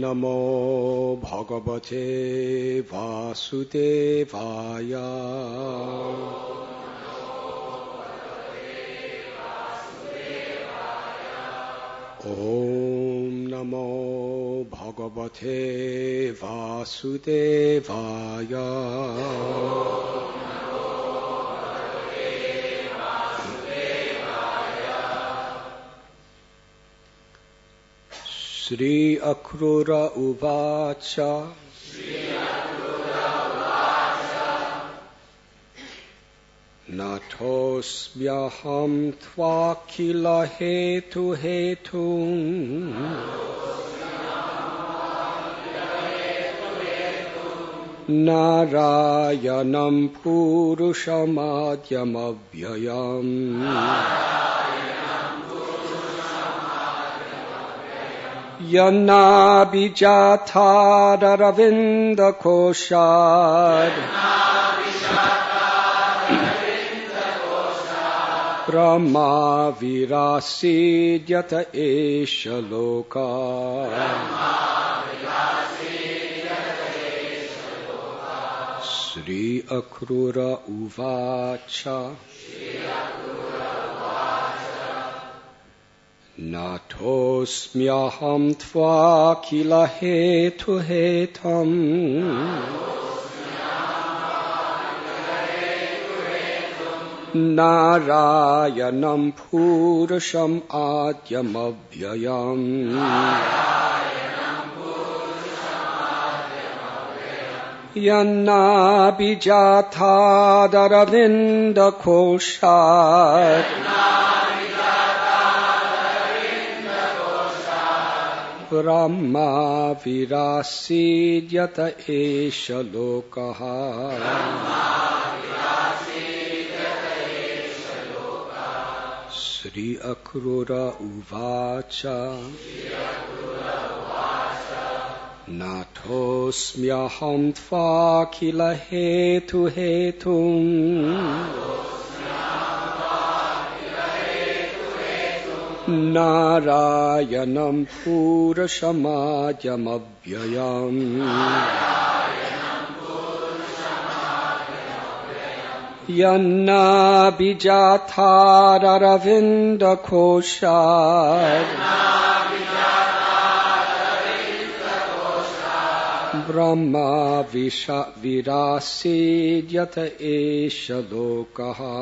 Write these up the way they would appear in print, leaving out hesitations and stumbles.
Namo Bhagavate Vasudevaya. Om Namo Bhagavate Vasudevaya. Sri Akrura Uvacha. Natosmyaham tva kila hetu hetum. Narayanam purushamadhyam avyayam. Yanabhijata Ravinda Koshad Brahma Virasidyata Esha Loka. Sri Akrura Uvacha. Natosmyaham tva kila hetu hetam. Narayanam purusham adyam avyayam. Yanabhijata Daravinda Koshad Brahma Virasidyata Esha Lokaha. Sri Akrura Uvacha. Natosmyaham tva kila hetu hetum. Narayanam purushamadhyam avyayam. Yanabhijata Ravinda Koshad Brahma Virasidyata Esha Lokaha.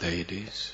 Ladies.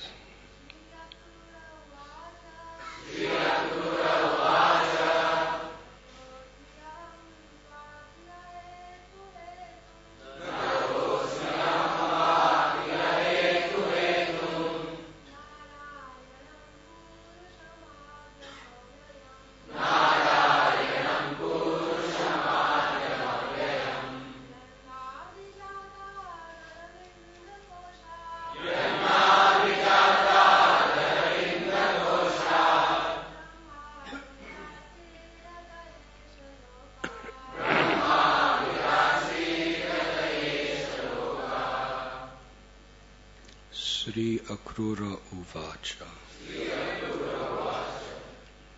Sri Akrura Uvacha.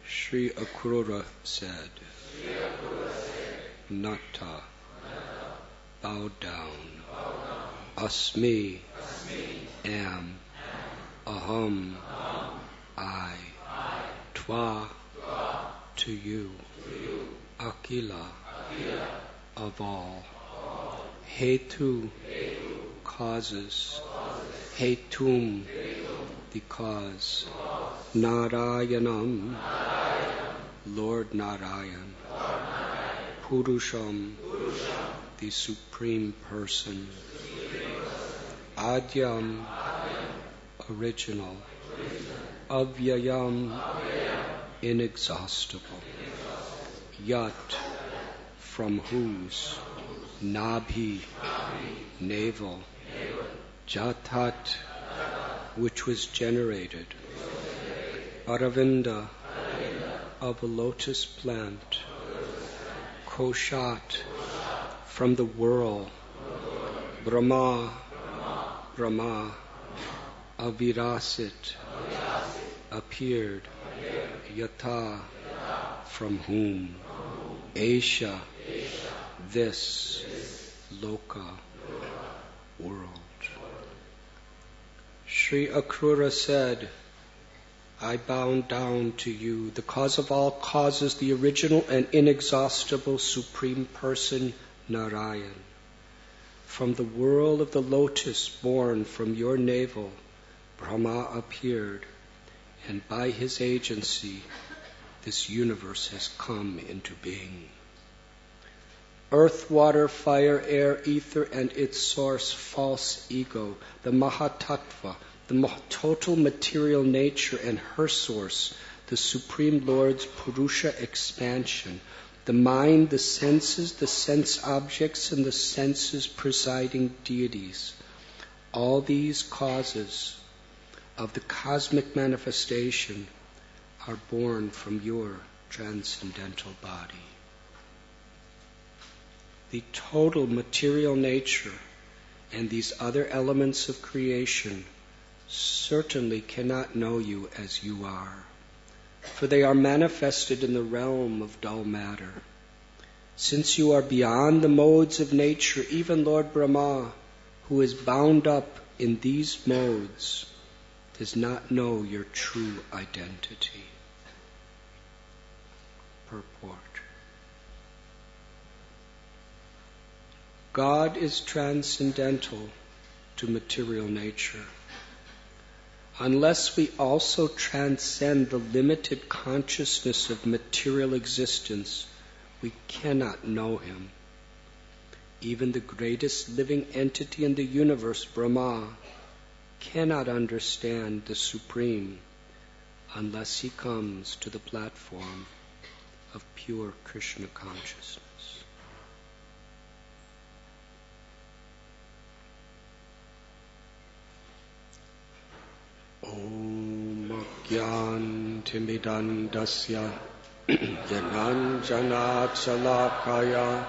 Sri Akrura said, Nata, bow down, Asmi, am, Aham, I, Twa, to you, Akila, of all, Hetu, causes, Hetum, the cause, Narayanam, Lord Narayan, Purusham, the Supreme Person, Adyam, original, Avyayam, inexhaustible, Yat, from whose, Nabhi, navel, Jatat, which was generated, Aravinda, of a lotus plant, Koshat, from the whirl, Brahma, Brahma, Avirasit, appeared, Yata, from whom, Aisha, this, Loka, world. Sri Akrura said, I bow down to you, the cause of all causes, the original and inexhaustible Supreme Person, Narayan. From the whirl of the lotus born from your navel, Brahma appeared, and by his agency, this universe has come into being. Earth, water, fire, air, ether, and its source, false ego, the Mahatattva, the total material nature, and her source, the Supreme Lord's Purusha expansion, the mind, the senses, the sense objects, and the senses presiding deities. All these causes of the cosmic manifestation are born from your transcendental body. The total material nature and these other elements of creation certainly cannot know you as you are, for they are manifested in the realm of dull matter. Since you are beyond the modes of nature, even Lord Brahma, who is bound up in these modes, does not know your true identity. Purport. God is transcendental to material nature. Unless we also transcend the limited consciousness of material existence, we cannot know Him. Even the greatest living entity in the universe, Brahma, cannot understand the Supreme unless he comes to the platform of pure Krishna consciousness. Om Jnantimidandasya Jananjana Chalakaya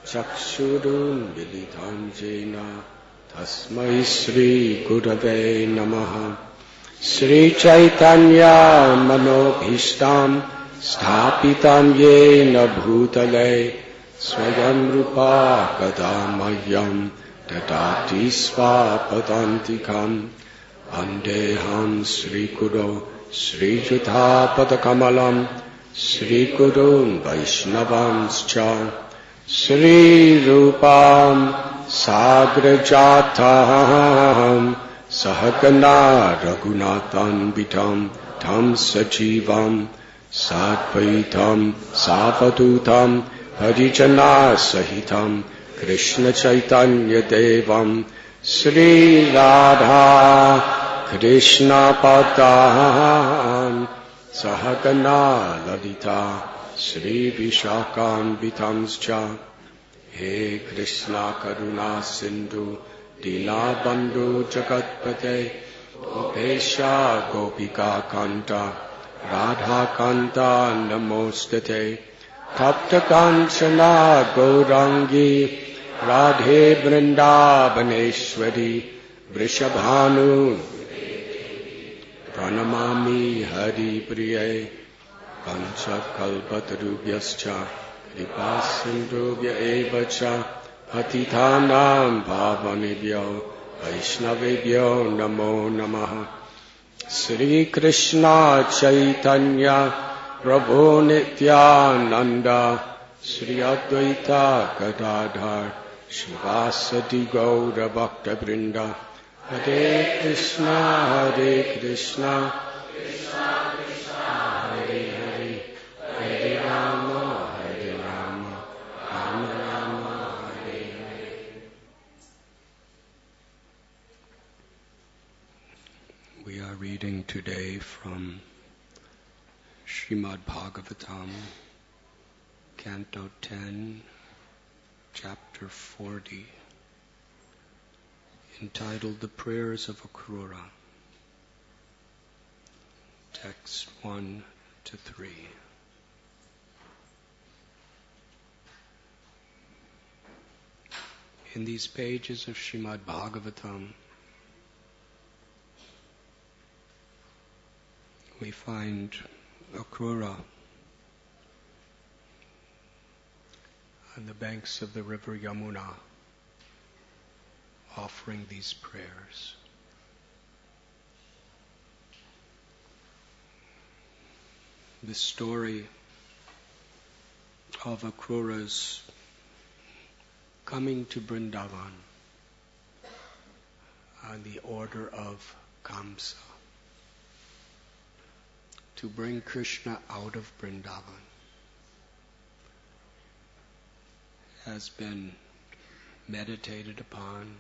Chakshurun Militam Jena Tasmai Sri Gurave Namaha Sri Chaitanya Manobhishtam Sthapitam Yena Bhutale Swayam Rupa Kadamayam Dadati Svapadantikam Vandeham Sri Guru Sri Jutha Padakamalam Sri Gurun Vaishnavamscha Sri Rupam Sagrajatam Sahagana Raghunatham Vitam Tam Sajivam Sadvaitam Savadutam Harijana Sahitam Krishna Chaitanya Devam Sri Radha Krishna Padam Sahagana Lalita Sri Vishakam Vitamscha He Krishna Karuna Sindhu Dina Bandhu Jagatpate Gopesha Gopika Kanta Radha Kanta Namostate Tapta Kanchana Gaurangi Radhe Vrindavaneshwari Vrishabhanu Pranamami Hari Priye Pancha Kalpatarubhyascha Kripasindhubhya Evacha Patithanam Bhavanibhyo Vaishnavibhyo Namo Namaha Sri Krishna Chaitanya Prabhu Nityananda Sri Advaita Gadadhar Shivasati Gaura Bhakta Vrinda Hare Krishna Krishna Krishna Hare Hare Hare Rama Rama Rama Hare Hare. We are reading today from Srimad Bhagavatam, Canto 10, Chapter 40, entitled The Prayers of Akrura, text 1 to 3. In these pages of Srimad Bhagavatam, we find Akrura on the banks of the river Yamuna offering these prayers. The story of Akrura's coming to Vrindavan on the order of Kamsa to bring Krishna out of Vrindavan has been meditated upon,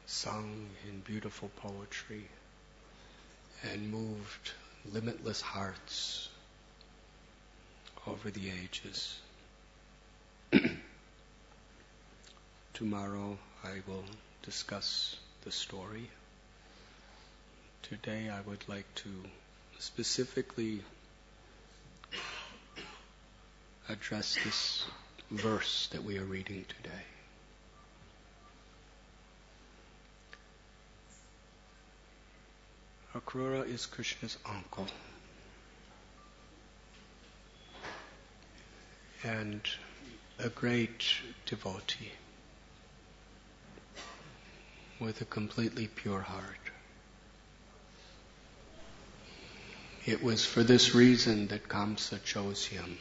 sung in beautiful poetry, and moved limitless hearts over the ages. Tomorrow I will discuss the story. Today I would like to specifically address this verse that we are reading today. Akrura is Krishna's uncle and a great devotee with a completely pure heart. It was for this reason that Kamsa chose him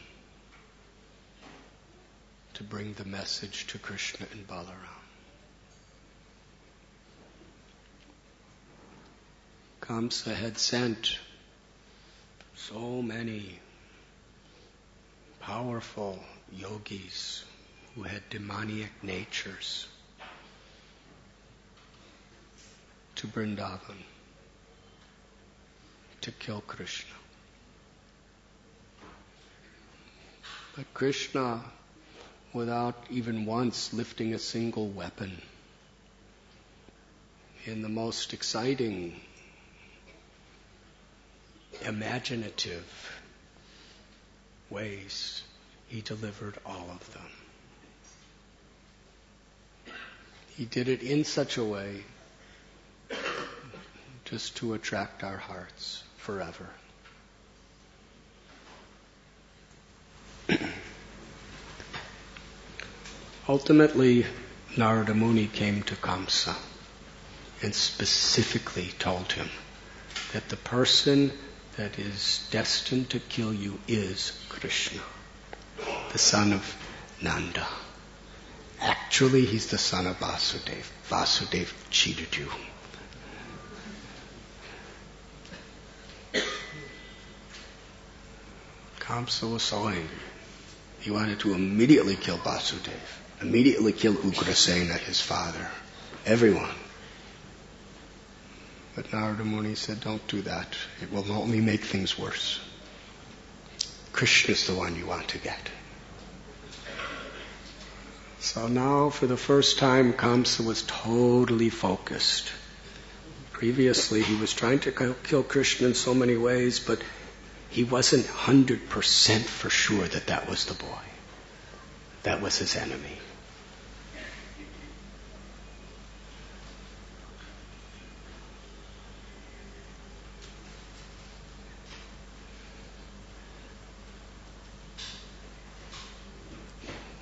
to bring the message to Krishna and Balaram. Kamsa had sent so many powerful yogis who had demoniac natures to Vrindavan to kill Krishna. But Krishna, without even once lifting a single weapon, in the most exciting, imaginative ways, he delivered all of them. He did it in such a way just to attract our hearts forever. Ultimately, Narada Muni came to Kamsa and specifically told him that the person that is destined to kill you is Krishna, the son of Nanda, Actually, he's the son of Vasudeva. Vasudeva cheated you. Kamsa was so angry. He wanted to immediately kill Vasudeva, immediately kill Ugrasena, his father, everyone. But Narada Muni said, don't do that. It will only make things worse. Krishna's the one you want to get. So now, for the first time, Kamsa was totally focused. Previously, he was trying to kill Krishna in so many ways, but he wasn't 100% for sure that that was the boy. That was his enemy.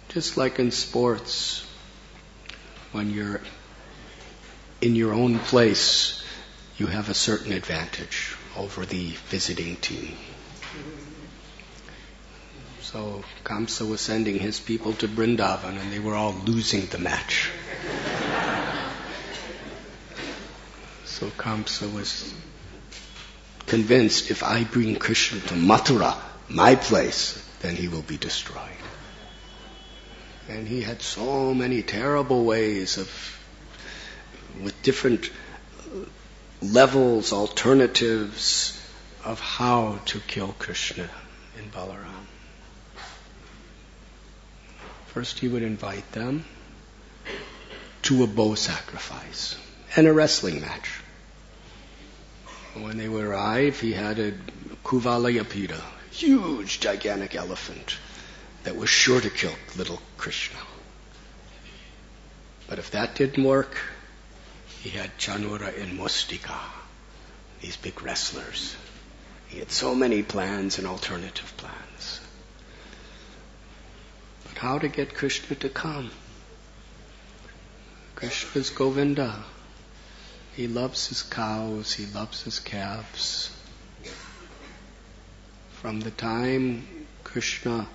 Just like in sports, when you're in your own place, you have a certain advantage over the visiting team. So Kamsa was sending his people to Vrindavan and they were all losing the match. So Kamsa was convinced, if I bring Krishna to Mathura, my place, then he will be destroyed. And he had so many terrible ways with different levels, alternatives of how to kill Krishna in Balaram. First he would invite them to a bow sacrifice and a wrestling match. When they would arrive, he had a Kuvalayapita, huge, gigantic elephant that was sure to kill little Krishna. But if that didn't work, he had Chanura and Mustika, these big wrestlers. He had so many plans and alternative plans. But how to get Krishna to come? Krishna's Govinda. He loves his cows, he loves his calves. From the time Krishna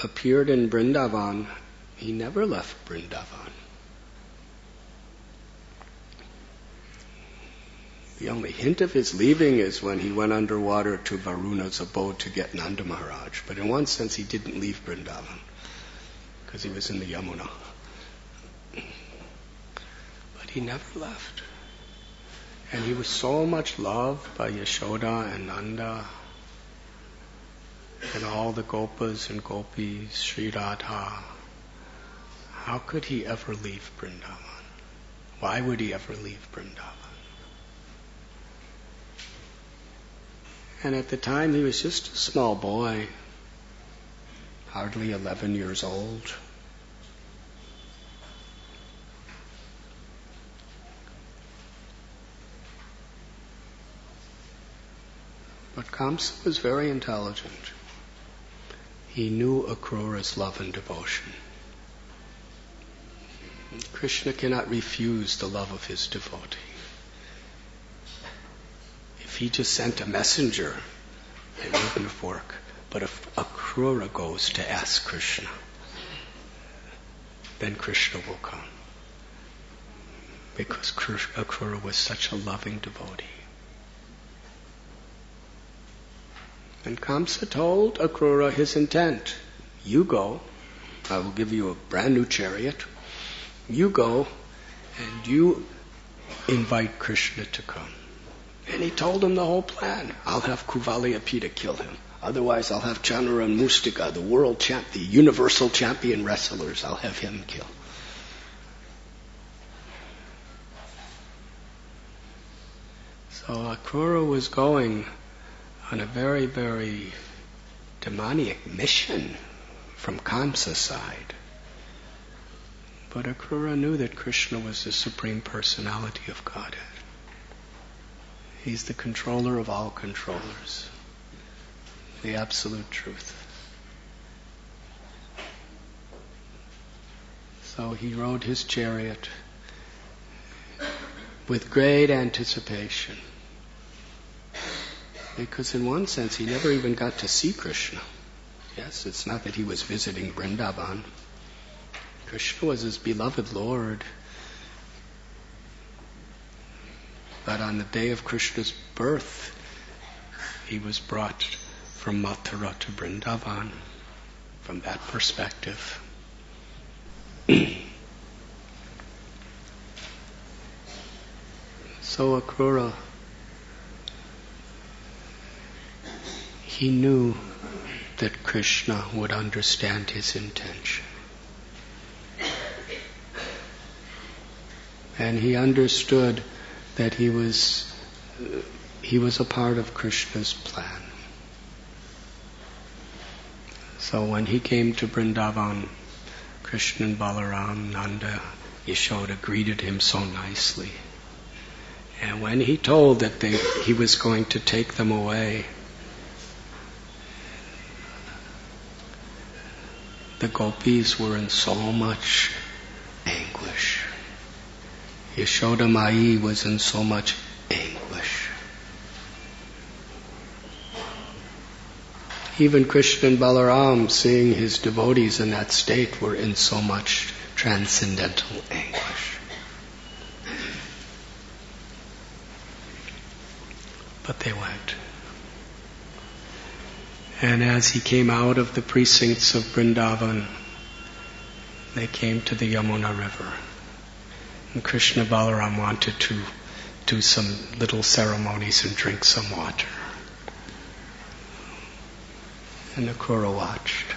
appeared in Vrindavan, he never left Vrindavan. The only hint of his leaving is when he went underwater to Varuna's abode to get Nanda Maharaj. But in one sense he didn't leave Vrindavan because he was in the Yamuna. But he never left. And he was so much loved by Yashoda and Nanda and all the Gopas and Gopis, Sri Radha. How could he ever leave Vrindavan? Why would he ever leave Vrindavan? And at the time he was just a small boy, hardly 11 years old. But Kamsa was very intelligent. He knew Akrura's love and devotion. Krishna cannot refuse the love of his devotee. If he just sent a messenger, it wouldn't work. But if Akrura goes to ask Krishna, then Krishna will come. Because Akrura was such a loving devotee. And Kamsa told Akrura his intent. You go, I will give you a brand new chariot. You go and you invite Krishna to come. And he told him the whole plan. I'll have Kuvalayapita kill him. Otherwise I'll have Chanura and Mustika, the world champ, the universal champion wrestlers, I'll have him kill. So Akrura was going on a very, very demoniac mission from Kamsa's side. But Akrura knew that Krishna was the Supreme Personality of Godhead. He's the controller of all controllers, the absolute truth. So he rode his chariot with great anticipation. Because in one sense he never even got to see Krishna. Yes, it's not that he was visiting Vrindavan. Krishna was his beloved Lord. But on the day of Krishna's birth, he was brought from Mathura to Vrindavan from that perspective. So Akrura, he knew that Krishna would understand his intention. And he understood that he was a part of Krishna's plan. So when he came to Vrindavan, Krishna and Balaram, Nanda, Yashoda greeted him so nicely. And when he told that he was going to take them away, the gopis were in so much anguish. Yashoda Mai was in so much anguish. Even Krishna and Balaram, seeing his devotees in that state, were in so much transcendental anguish. But they went. And as he came out of the precincts of Vrindavan, they came to the Yamuna River. And Krishna Balaram wanted to do some little ceremonies and drink some water. And Akrura watched.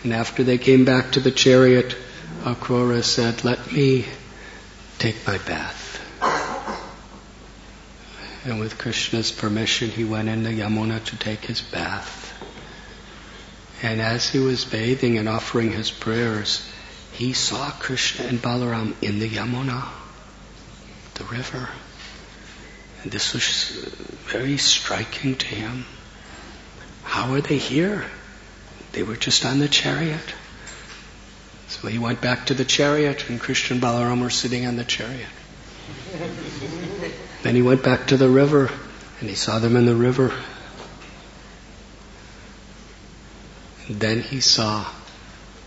And after they came back to the chariot, Akrura said, "Let me take my bath." And with Krishna's permission, he went into Yamuna to take his bath. And as he was bathing and offering his prayers, he saw Krishna and Balaram in the Yamuna, the river. And this was very striking to him. How are they here? They were just on the chariot. So he went back to the chariot, and Krishna and Balaram were sitting on the chariot. Then he went back to the river, and he saw them in the river. And then he saw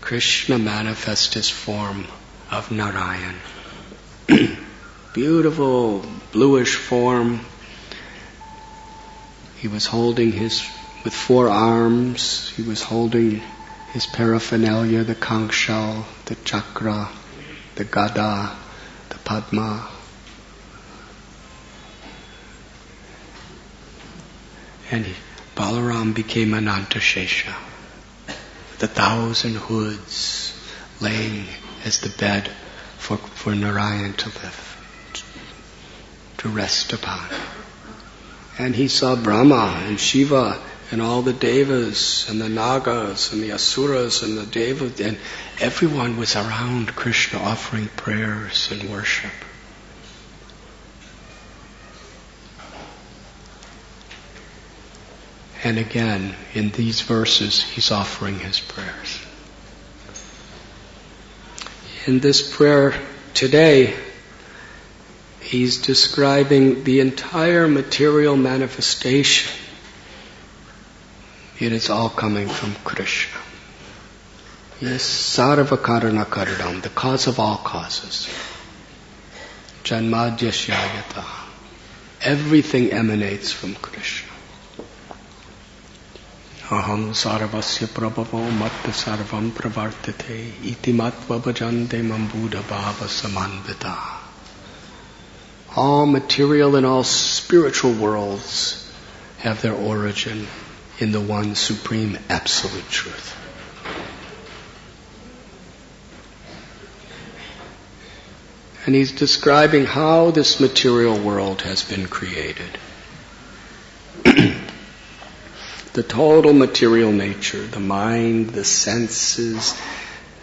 Krishna manifest his form of Narayan. Beautiful bluish form. He was holding with 4 arms, he was holding his paraphernalia, the conch shell, the chakra, the gada, the padma. And Balaram became Anantashesha, with 1,000 hoods laying as the bed for Narayan to live, to rest upon. And he saw Brahma and Shiva and all the devas and the nagas and the asuras and the devas, and everyone was around Krishna offering prayers and worship. And again, in these verses, he's offering his prayers. In this prayer today, he's describing the entire material manifestation. It is all coming from Krishna. Yes, sarva karana karanam, the cause of all causes. Janmadhyashyayata. Everything emanates from Krishna. Aham sarvasya prabhavo matta sarvam pravartate iti matva bhajante mambuddha bhava samanvita. All material and all spiritual worlds have their origin in the one supreme absolute truth. And he's describing how this material world has been created. The total material nature, the mind, the senses,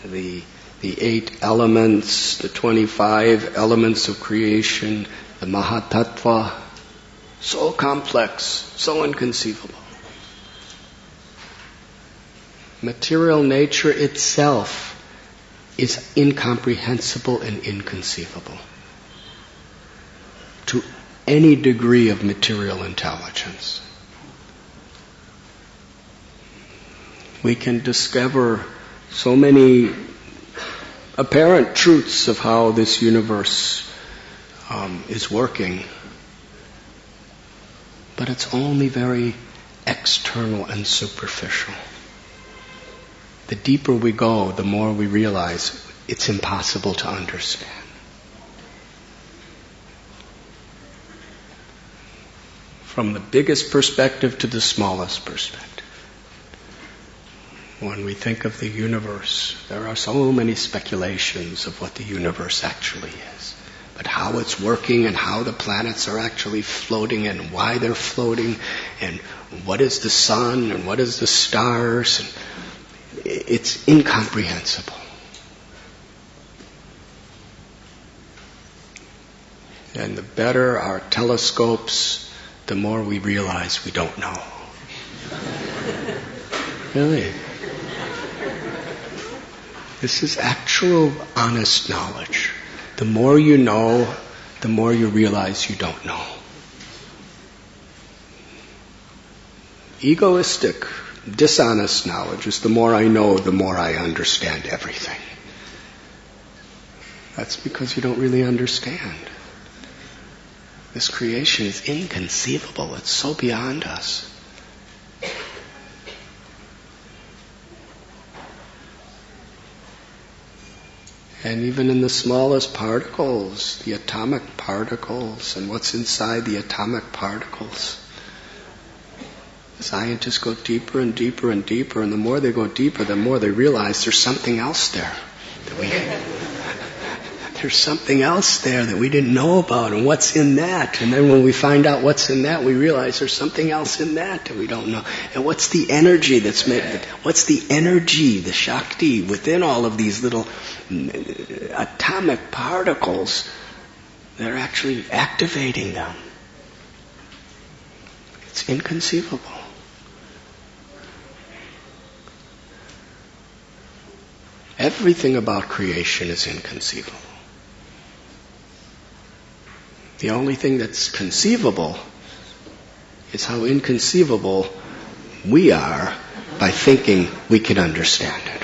the 8 elements, the 25 elements of creation, the Mahatattva, so complex, so inconceivable. Material nature itself is incomprehensible and inconceivable to any degree of material intelligence. We can discover so many apparent truths of how this universe is working. But it's only very external and superficial. The deeper we go, the more we realize it's impossible to understand. From the biggest perspective to the smallest perspective. When we think of the universe, there are so many speculations of what the universe actually is. But how it's working and how the planets are actually floating and why they're floating and what is the sun and what is the stars. And it's incomprehensible. And the better our telescopes, the more we realize we don't know. Really. This is actual, honest knowledge. The more you know, the more you realize you don't know. Egoistic, dishonest knowledge is the more I know, the more I understand everything. That's because you don't really understand. This creation is inconceivable. It's so beyond us. And even in the smallest particles, the atomic particles, and what's inside the atomic particles, scientists go deeper and deeper and deeper, and the more they go deeper, the more they realize there's something else there there's something else there that we didn't know about, and what's in that? And then when we find out what's in that, we realize there's something else in that we don't know. And what's the energy that's made? What's the energy, the Shakti, within all of these little atomic particles that are actually activating them? It's inconceivable. Everything about creation is inconceivable. The only thing that's conceivable is how inconceivable we are by thinking we can understand it.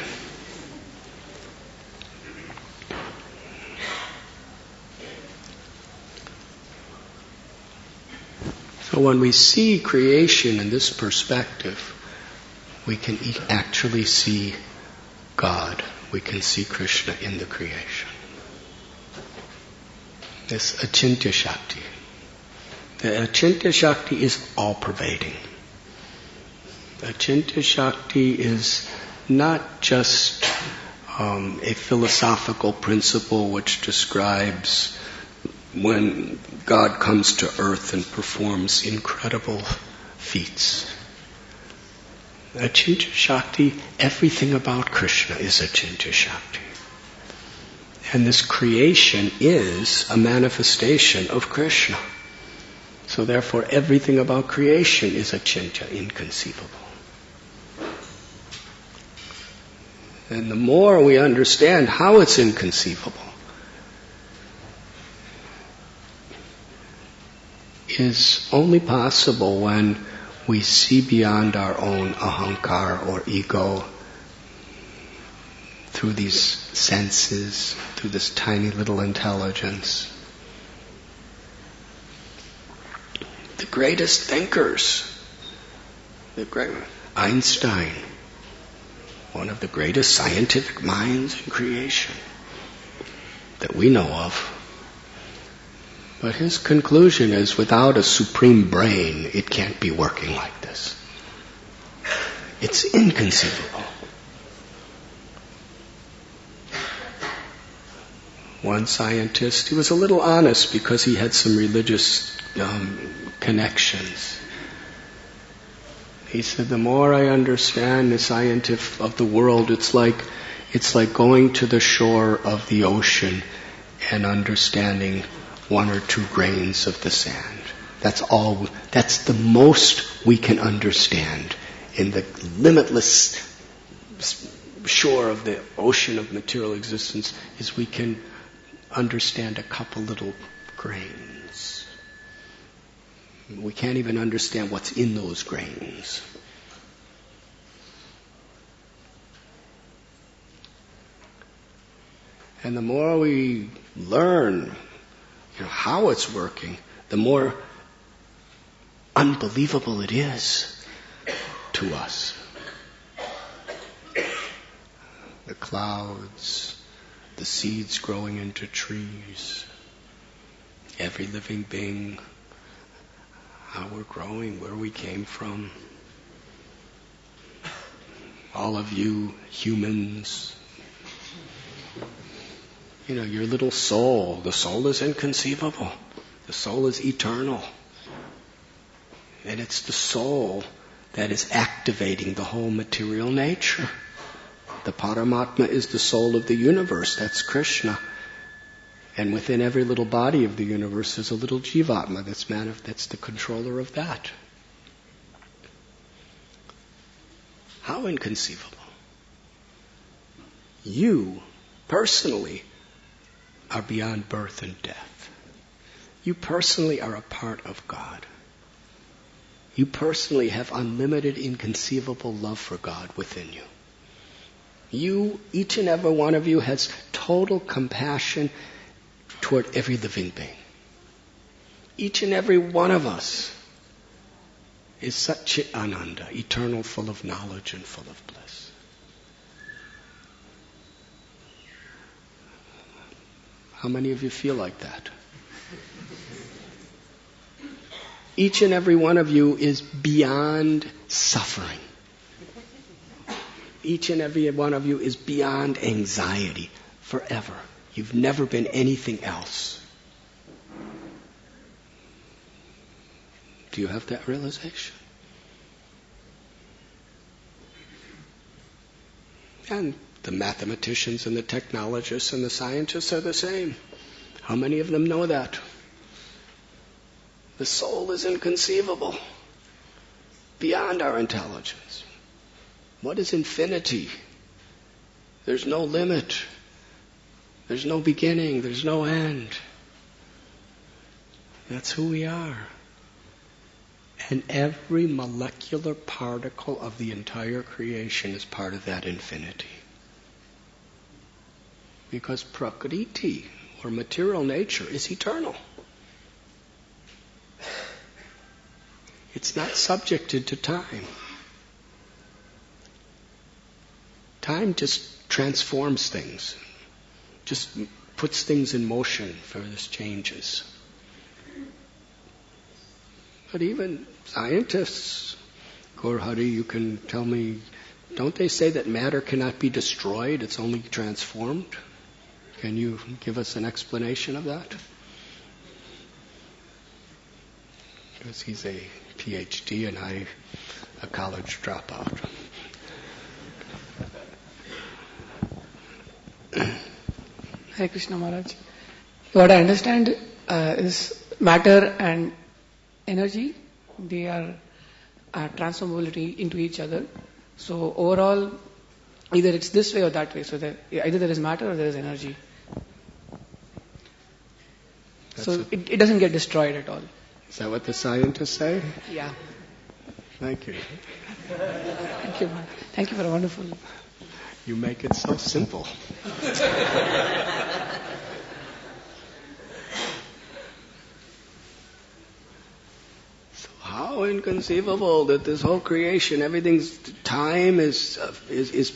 So when we see creation in this perspective, we can actually see God. We can see Krishna in the creation. This Achintya Shakti. The Achintya Shakti is all-pervading. Achintya Shakti is not just a philosophical principle which describes when God comes to earth and performs incredible feats. Achintya Shakti, everything about Krishna is Achintya Shakti. And this creation is a manifestation of Krishna. So therefore everything about creation is Achintya, inconceivable. And the more we understand how it's inconceivable, is only possible when we see beyond our own ahankar or ego through these senses, through this tiny little intelligence. The greatest thinkers, Einstein, one of the greatest scientific minds in creation that we know of. But his conclusion is, without a supreme brain, it can't be working like this. It's inconceivable. One scientist, he was a little honest because he had some religious connections. He said, the more I understand the science of the world, it's like going to the shore of the ocean and understanding 1 or 2 grains of the sand. That's the most we can understand in the limitless shore of the ocean of material existence, is we can understand a couple little grains. We can't even understand what's in those grains. And the more we learn how it's working, the more unbelievable it is to us. The clouds, the seeds growing into trees, every living being, how we're growing, where we came from. All of you humans, your little soul. The soul is inconceivable. The soul is eternal. And it's the soul that is activating the whole material nature. The Paramatma is the soul of the universe. That's Krishna. And within every little body of the universe is a little Jivatma that's the controller of that. How inconceivable. You, personally, are beyond birth and death. You personally are a part of God. You personally have unlimited, inconceivable love for God within you. You, each and every one of you, has total compassion toward every living being. Each and every one of us is Satchit Ananda, eternal, full of knowledge and full of bliss. How many of you feel like that? Each and every one of you is beyond suffering. Each and every one of you is beyond anxiety forever. You've never been anything else. Do you have that realization? And the mathematicians and the technologists and the scientists are the same. How many of them know that? The soul is inconceivable, beyond our intelligence. What is infinity? There's no limit. There's no beginning. There's no end. That's who we are. And every molecular particle of the entire creation is part of that infinity. Because Prakriti, or material nature, is eternal. It's not subjected to time. Time just transforms things, just puts things in motion for this changes. But even scientists, Gaur-Hari, you can tell me, don't they say that matter cannot be destroyed, it's only transformed? Can you give us an explanation of that? Because he's a PhD and I a college dropout. Hare Krishna Maharaj. What I understand is matter and energy, they are transformability into each other. So overall, either it's this way or that way. So either there is matter or there is energy. So it doesn't get destroyed at all. Is that what the scientists say? Yeah. Thank you. Thank you. Thank you for a wonderful... You make it so simple. So how inconceivable that this whole creation, everything's time is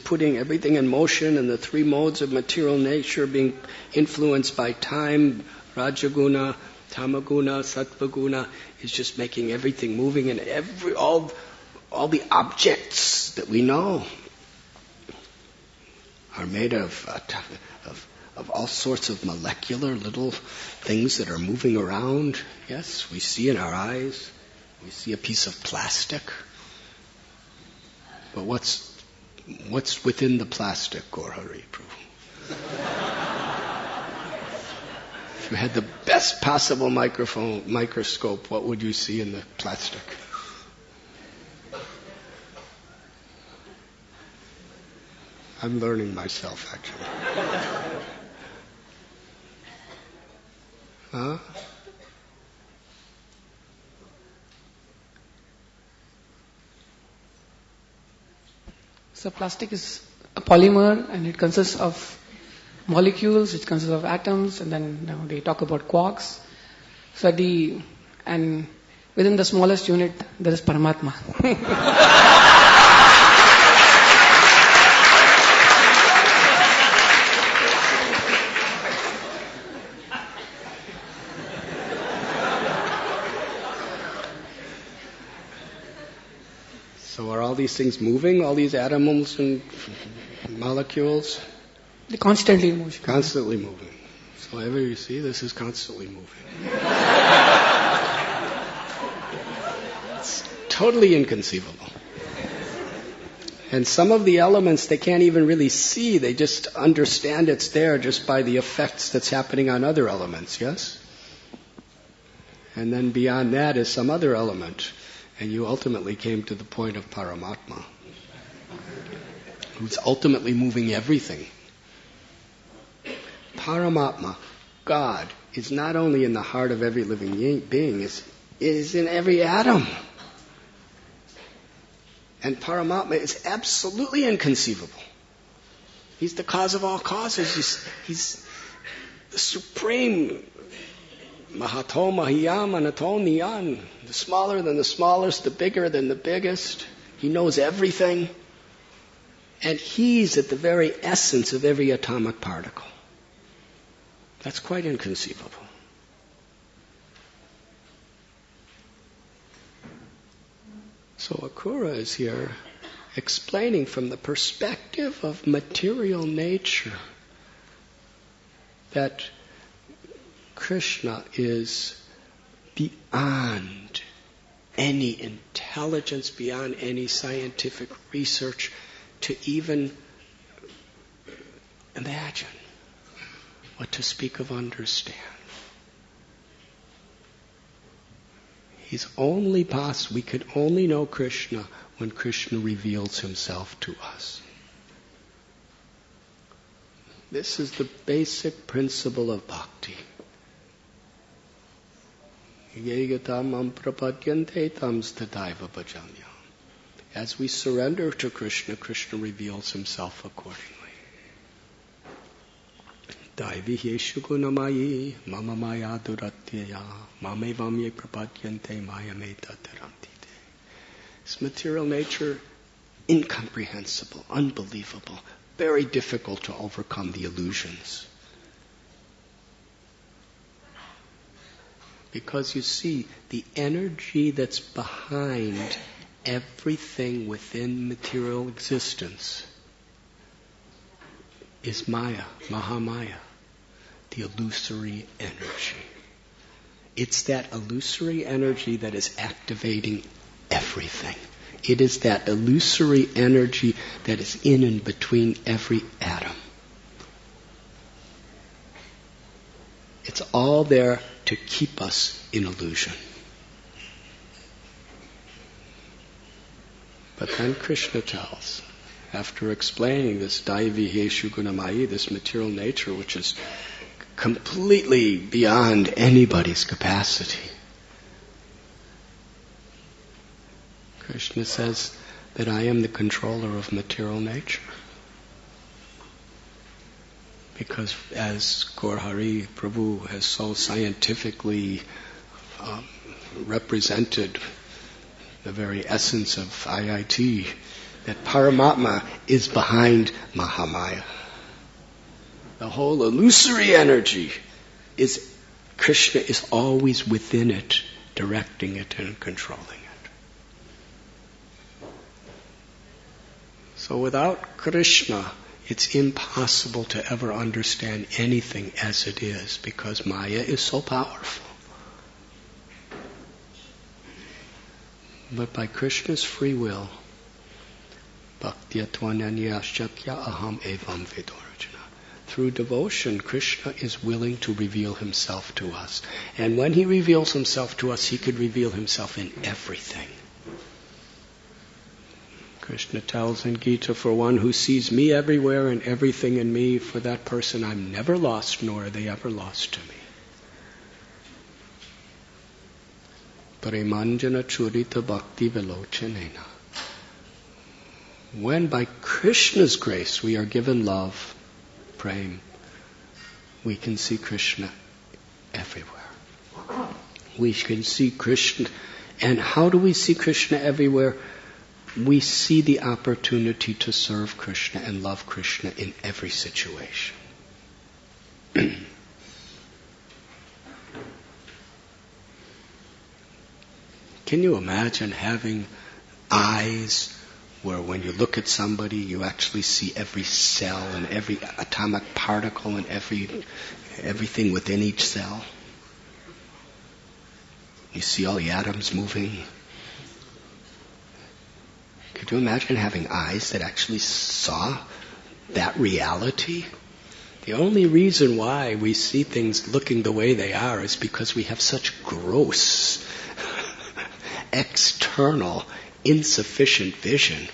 putting everything in motion, and the three modes of material nature being influenced by time, Rajaguna, Tamaguna, Sattvaguna, is just making everything moving, and all the objects that we know are made of all sorts of molecular little things that are moving around. Yes, we see in our eyes. We see a piece of plastic. But what's within the plastic, Gaur-Hari Prabhu? If you had the best possible microscope, what would you see in the plastic? I'm learning myself, actually. Huh? So plastic is a polymer and it consists of molecules, which consists of atoms, and then they talk about quarks. So and within the smallest unit, there is Paramatma. So are all these things moving, all these atoms and molecules? They're constantly moving. Constantly moving. So whatever you see, this is constantly moving. It's totally inconceivable. And some of the elements they can't even really see, they just understand it's there just by the effects that's happening on other elements, yes? And then beyond that is some other element. And you ultimately came to the point of Paramatma, who's ultimately moving everything. Paramatma, God, is not only in the heart of every living being, it is in every atom. And Paramatma is absolutely inconceivable. He's the cause of all causes. He's the supreme Mahato Mahiyam Anato Niyan. The smaller than the smallest, the bigger than the biggest. He knows everything. And He's at the very essence of every atomic particle. That's quite inconceivable. So Akura is here explaining from the perspective of material nature that Krishna is beyond any intelligence, beyond any scientific research to even imagine, what to speak of understand. He's only possible. We can only know Krishna when Krishna reveals Himself to us. This is the basic principle of bhakti. As we surrender to Krishna, Krishna reveals Himself accordingly. Daiviheshu gunamayi mama maya duratyaya mamevamye prapadyante mayameta tarantite. This material nature, incomprehensible, unbelievable, very difficult to overcome the illusions. Because you see, the energy that's behind everything within material existence is Maya, Mahamaya, the illusory energy. It's that illusory energy that is activating everything. It is that illusory energy that is in and between every atom. It's all there to keep us in illusion. But then Krishna tells, after explaining this Daiviheshu Gunamayi, this material nature which is completely beyond anybody's capacity, Krishna says that I am the controller of material nature. Because as Gaur-Hari Prabhu has so scientifically represented the very essence of IIT, that Paramatma is behind Mahamaya. The whole illusory energy is, Krishna is always within it, directing it and controlling it. So without Krishna, it's impossible to ever understand anything as it is, because Maya is so powerful. But by Krishna's free will, Bhaktyatvananyashakya aham evam vedorajana. Through devotion, Krishna is willing to reveal Himself to us. And when He reveals Himself to us, He could reveal Himself in everything. Krishna tells in Gita, for one who sees me everywhere and everything in me, for that person I'm never lost, nor are they ever lost to me. Premanjana churita bhakti velochanena. When by Krishna's grace we are given love, prema, we can see Krishna everywhere. We can see Krishna. And how do we see Krishna everywhere? We see the opportunity to serve Krishna and love Krishna in every situation. Can you imagine having eyes where when you look at somebody you actually see every cell and every atomic particle and everything within each cell? You see all the atoms moving. Could you imagine having eyes that actually saw that reality? The only reason why we see things looking the way they are is because we have such gross, external, insufficient vision.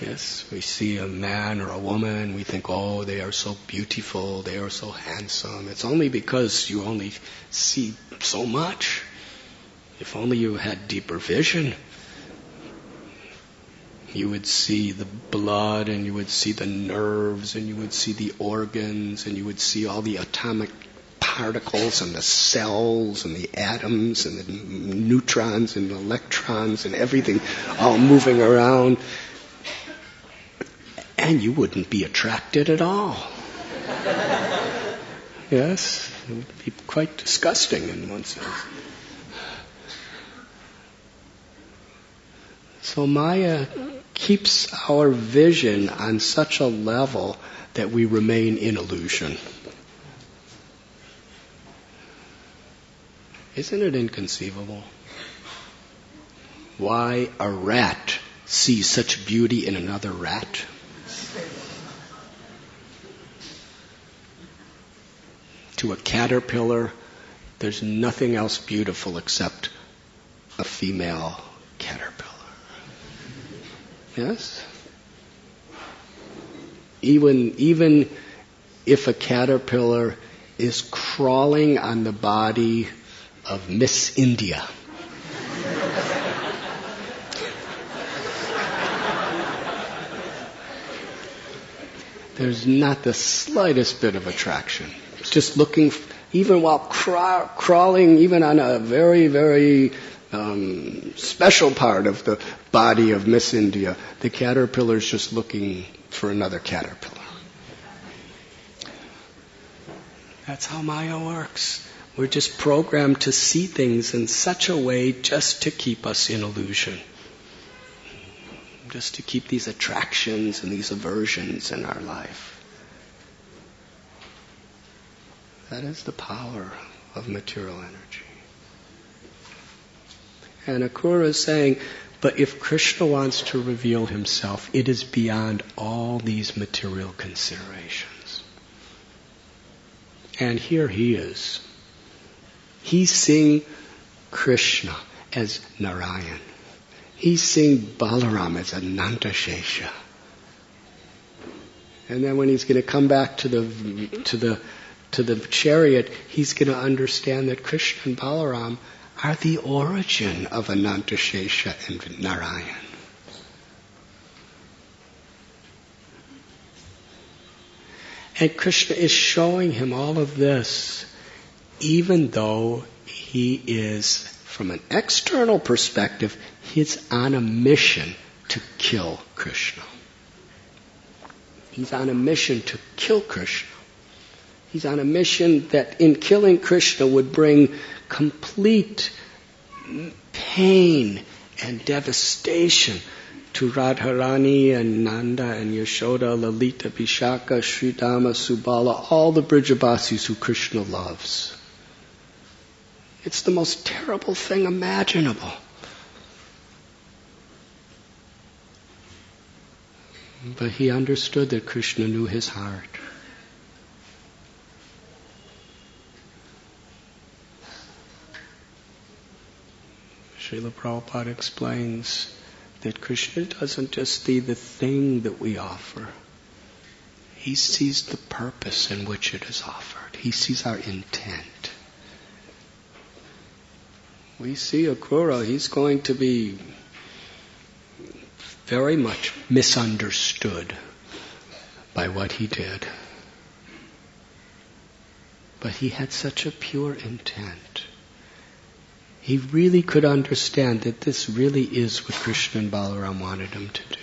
Yes, we see a man or a woman, we think, oh, they are so beautiful, they are so handsome. It's only because you only see so much. If only you had deeper vision, you would see the blood, and you would see the nerves, and you would see the organs, and you would see all the atomic particles and the cells and the atoms and the neutrons and the electrons and everything all moving around. And you wouldn't be attracted at all. Yes, it would be quite disgusting in one sense. So Maya keeps our vision on such a level that we remain in illusion. Isn't it inconceivable? Why a rat sees such beauty in another rat? To a caterpillar, there's nothing else beautiful except a female caterpillar. Yes? Even if a caterpillar is crawling on the body of Miss India, there's not the slightest bit of attraction. It's just looking, even while crawling, even on a very, very special part of the body of Miss India, the caterpillar's just looking for another caterpillar. That's how Maya works. We're just programmed to see things in such a way just to keep us in illusion. Just to keep these attractions and these aversions in our life. That is the power of material energy. And Akura is saying, but if Krishna wants to reveal himself, it is beyond all these material considerations. And here he is. He's seeing Krishna as Narayan. He's seeing Balaram as Ananta Shesha. And then when he's going to come back to the chariot, he's going to understand that Krishna and Balaram are the origin of Ananta Shesha and Narayan. And Krishna is showing him all of this, even though he is, from an external perspective, he's on a mission to kill Krishna. He's on a mission to kill Krishna. He's on a mission that in killing Krishna would bring complete pain and devastation to Radharani and Nanda and Yashoda, Lalita, Vishaka, Sridhama, Subala, all the Brijabasis who Krishna loves. It's the most terrible thing imaginable. But he understood that Krishna knew his heart. Srila Prabhupada explains that Krishna doesn't just see the thing that we offer. He sees the purpose in which it is offered. He sees our intent. We see Akura, he's going to be very much misunderstood by what he did. But he had such a pure intent. He really could understand that this really is what Krishna and Balaram wanted him to do.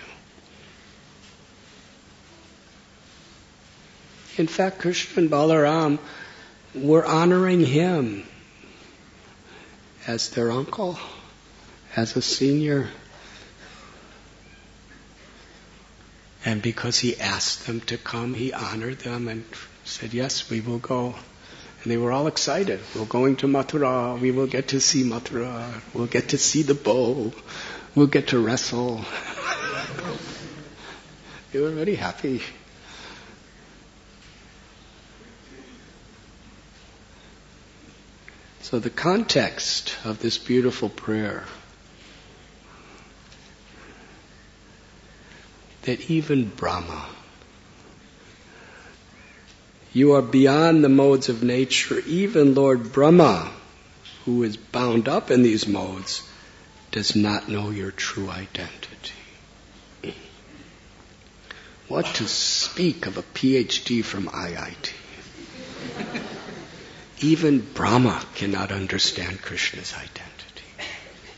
In fact, Krishna and Balaram were honoring him as their uncle, as a senior. And because he asked them to come, he honored them and said, yes, we will go. And they were all excited. We're going to Mathura. We will get to see Mathura. We'll get to see the bow. We'll get to wrestle. They were very happy. So the context of this beautiful prayer, that even Brahma, you are beyond the modes of nature. Even Lord Brahma, who is bound up in these modes, does not know your true identity. What to speak of a PhD from IIT? Even Brahma cannot understand Krishna's identity.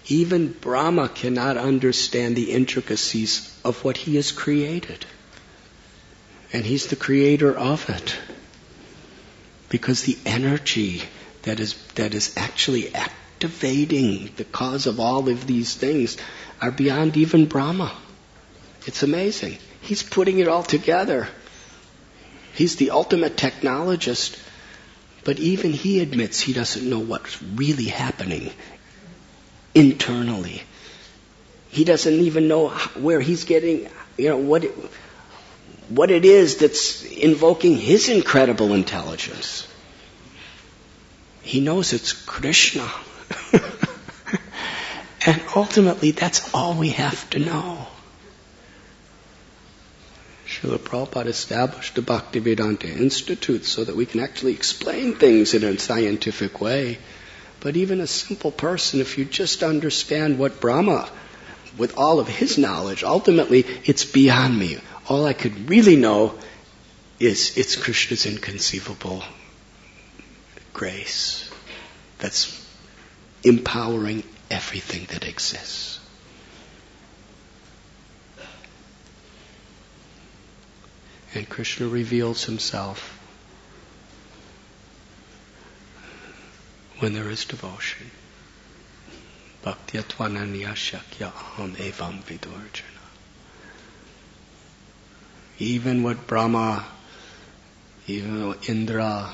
Even Brahma cannot understand the intricacies of what he has created. And he's the creator of it. Because the energy that is actually activating the cause of all of these things are beyond even Brahma. It's amazing. He's putting it all together. He's the ultimate technologist. But even he admits he doesn't know what's really happening internally. He doesn't even know where he's getting, what it is that's invoking his incredible intelligence. He knows it's Krishna. And ultimately, that's all we have to know. Srila Prabhupada established the Bhaktivedanta Institute so that we can actually explain things in a scientific way. But even a simple person, if you just understand what Brahma, with all of his knowledge, ultimately it's beyond me. All I could really know is it's Krishna's inconceivable grace that's empowering everything that exists. And Krishna reveals himself when there is devotion. Bhaktya-tvananya shakya aham evam vidurjana. Even with Brahma, even with Indra,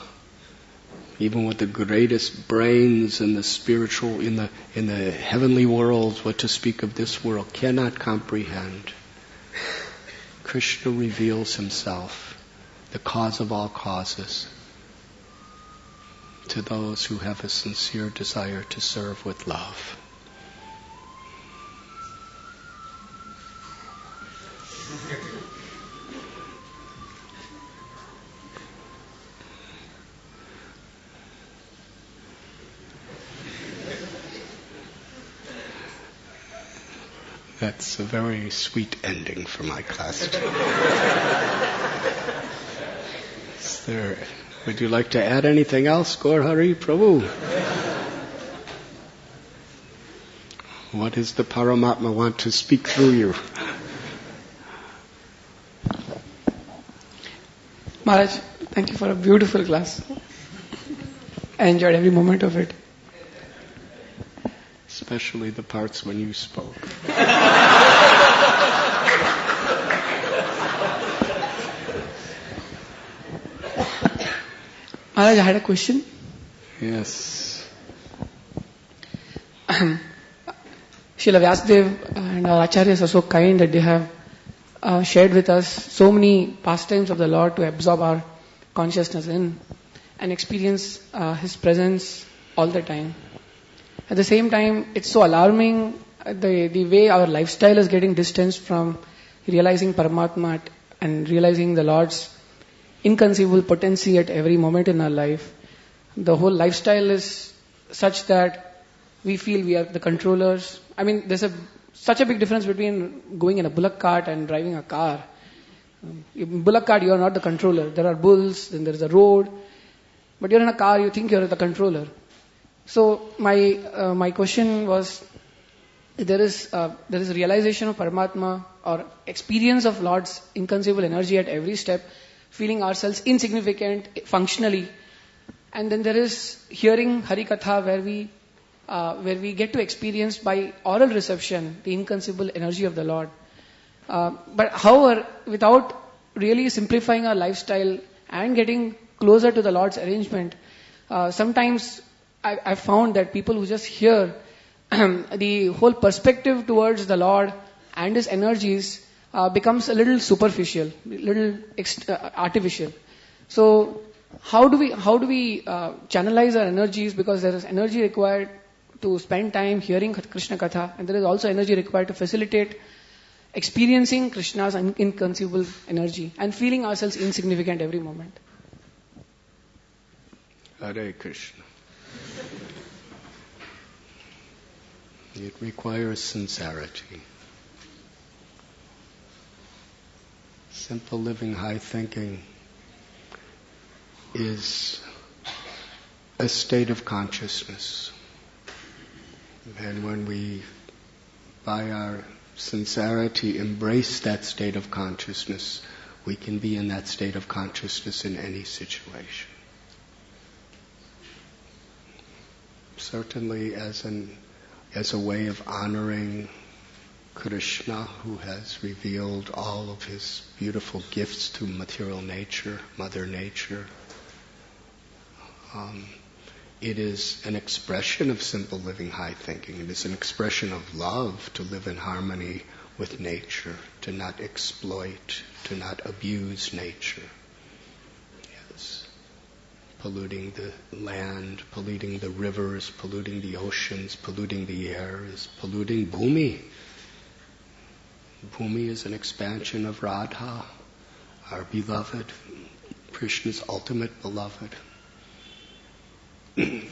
even with the greatest brains in the spiritual, in the heavenly worlds, what to speak of this world, cannot comprehend. Krishna reveals himself, the cause of all causes, to those who have a sincere desire to serve with love. That's a very sweet ending for my class. Would you like to add anything else, Gaur Hari Prabhu? What does the Paramatma want to speak through you? Maharaj, thank you for a beautiful class. I enjoyed every moment of it. Especially the parts when you spoke. Maharaj, I had a question. Yes. Srila Vyasadeva and our Acharyas are so kind that they have shared with us so many pastimes of the Lord to absorb our consciousness in and experience His presence all the time. At the same time, it's so alarming the way our lifestyle is getting distanced from realizing Paramatma and realizing the Lord's inconceivable potency at every moment in our life. The whole lifestyle is such that we feel we are the controllers. I mean, there's such a big difference between going in a bullock cart and driving a car. In bullock cart, you are not the controller. There are bulls, then there is a road. But you're in a car, you think you're the controller. So my question was, there is realization of Paramatma or experience of Lord's inconceivable energy at every step, feeling ourselves insignificant functionally, and then there is hearing Hari Katha where we get to experience by oral reception the inconceivable energy of the Lord. But however, without really simplifying our lifestyle and getting closer to the Lord's arrangement, sometimes I've found that people who just hear the whole perspective towards the Lord and His energies becomes a little superficial, little artificial. So how do we channelize our energies? Because there is energy required to spend time hearing Krishna Katha, and there is also energy required to facilitate experiencing Krishna's inconceivable energy and feeling ourselves insignificant every moment. Hare Krishna. It requires sincerity. Simple living, high thinking is a state of consciousness. And when we, by our sincerity, embrace that state of consciousness, we can be in that state of consciousness in any situation. Certainly as a way of honoring Krishna, who has revealed all of his beautiful gifts to material nature, Mother Nature. It is an expression of simple living, high thinking. It is an expression of love to live in harmony with nature, to not exploit, to not abuse nature. Yes. Polluting the land, polluting the rivers, polluting the oceans, polluting the air is polluting Bhumi. Bhumi is an expansion of Radha, our beloved, Krishna's ultimate beloved.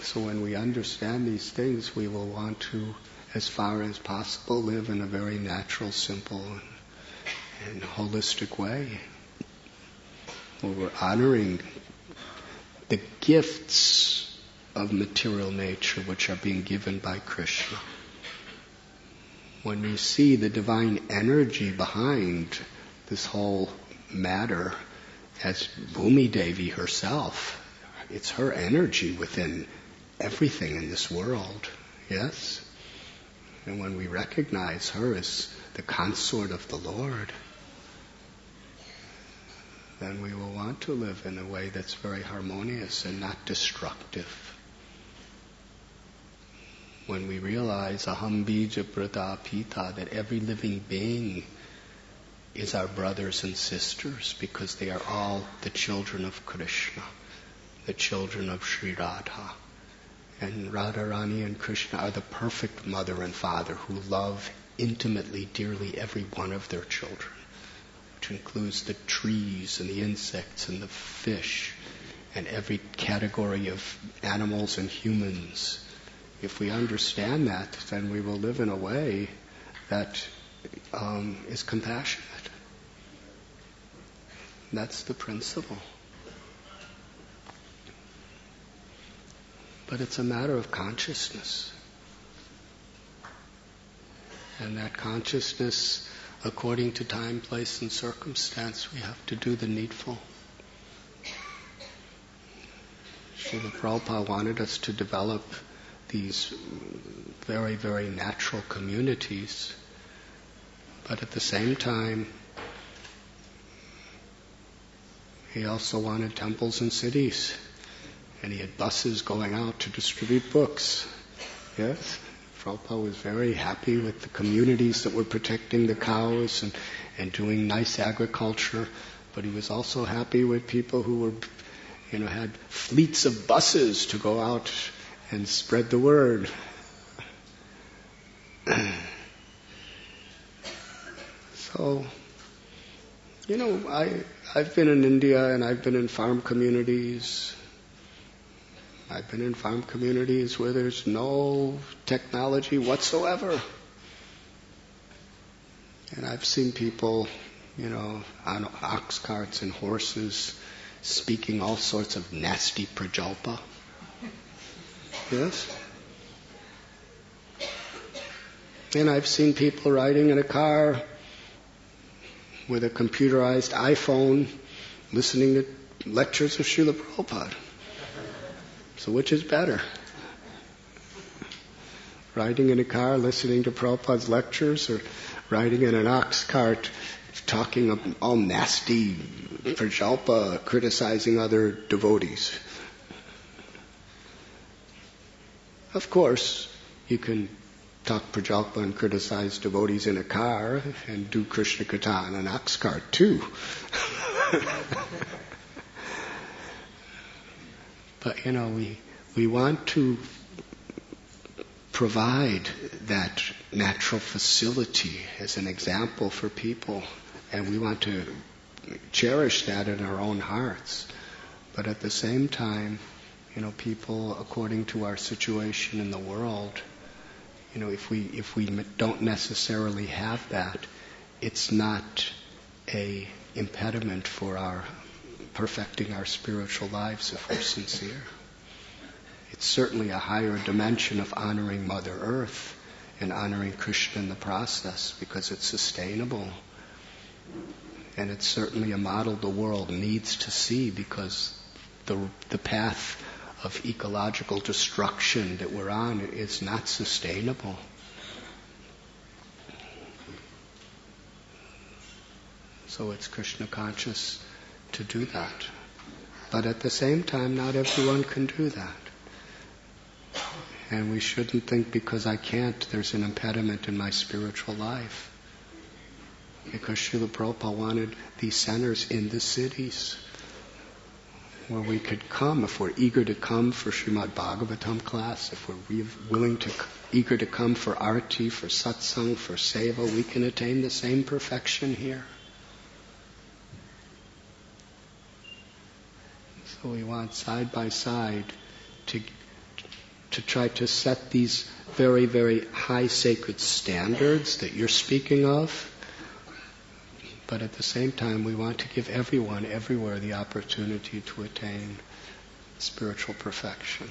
So when we understand these things, we will want to, as far as possible, live in a very natural, simple, and holistic way, where we're honoring the gifts of material nature which are being given by Krishna. When we see the divine energy behind this whole matter as Bhumi Devi herself, it's her energy within everything in this world, yes? And when we recognize her as the consort of the Lord, then we will want to live in a way that's very harmonious and not destructive. When we realize aham bija prata pita, that every living being is our brothers and sisters, because they are all the children of Krishna, the children of Sri Radha. And Radharani and Krishna are the perfect mother and father who love intimately, dearly every one of their children, which includes the trees and the insects and the fish and every category of animals and humans. If we understand that, then we will live in a way that is compassionate. That's the principle. But it's a matter of consciousness. And that consciousness, according to time, place, and circumstance, we have to do the needful. Srila Prabhupada wanted us to develop these very, very natural communities, but at the same time, he also wanted temples and cities. And he had buses going out to distribute books. Yes? Prabhupada was very happy with the communities that were protecting the cows and doing nice agriculture. But he was also happy with people who were, had fleets of buses to go out and spread the word. So, I've been in India and I've been in farm communities. I've been in farm communities where there's no technology whatsoever. And I've seen people, on ox carts and horses, speaking all sorts of nasty prajalpa. Yes? And I've seen people riding in a car with a computerized iPhone listening to lectures of Srila Prabhupada. So which is better? Riding in a car listening to Prabhupada's lectures, or riding in an ox cart talking all nasty prajalpa, criticizing other devotees? Of course, you can talk prajalpa and criticize devotees in a car and do Krishna Katha in an ox cart too. But we want to provide that natural facility as an example for people, and we want to cherish that in our own hearts. But at the same time, people, according to our situation in the world, if we don't necessarily have that, it's not a impediment for our perfecting our spiritual lives if we're sincere. It's certainly a higher dimension of honoring Mother Earth and honoring Krishna in the process, because it's sustainable. And it's certainly a model the world needs to see, because the path of ecological destruction that we're on is not sustainable. So it's Krishna conscious to do that. But at the same time, not everyone can do that. And we shouldn't think because I can't, there's an impediment in my spiritual life. Because Srila Prabhupada wanted these centers in the cities where we could come, if we're eager to come for Srimad Bhagavatam class, if we're eager to come for arti, for satsang, for seva, we can attain the same perfection here. So we want side by side to try to set these very, very high sacred standards that you're speaking of. But at the same time, we want to give everyone, everywhere, the opportunity to attain spiritual perfection.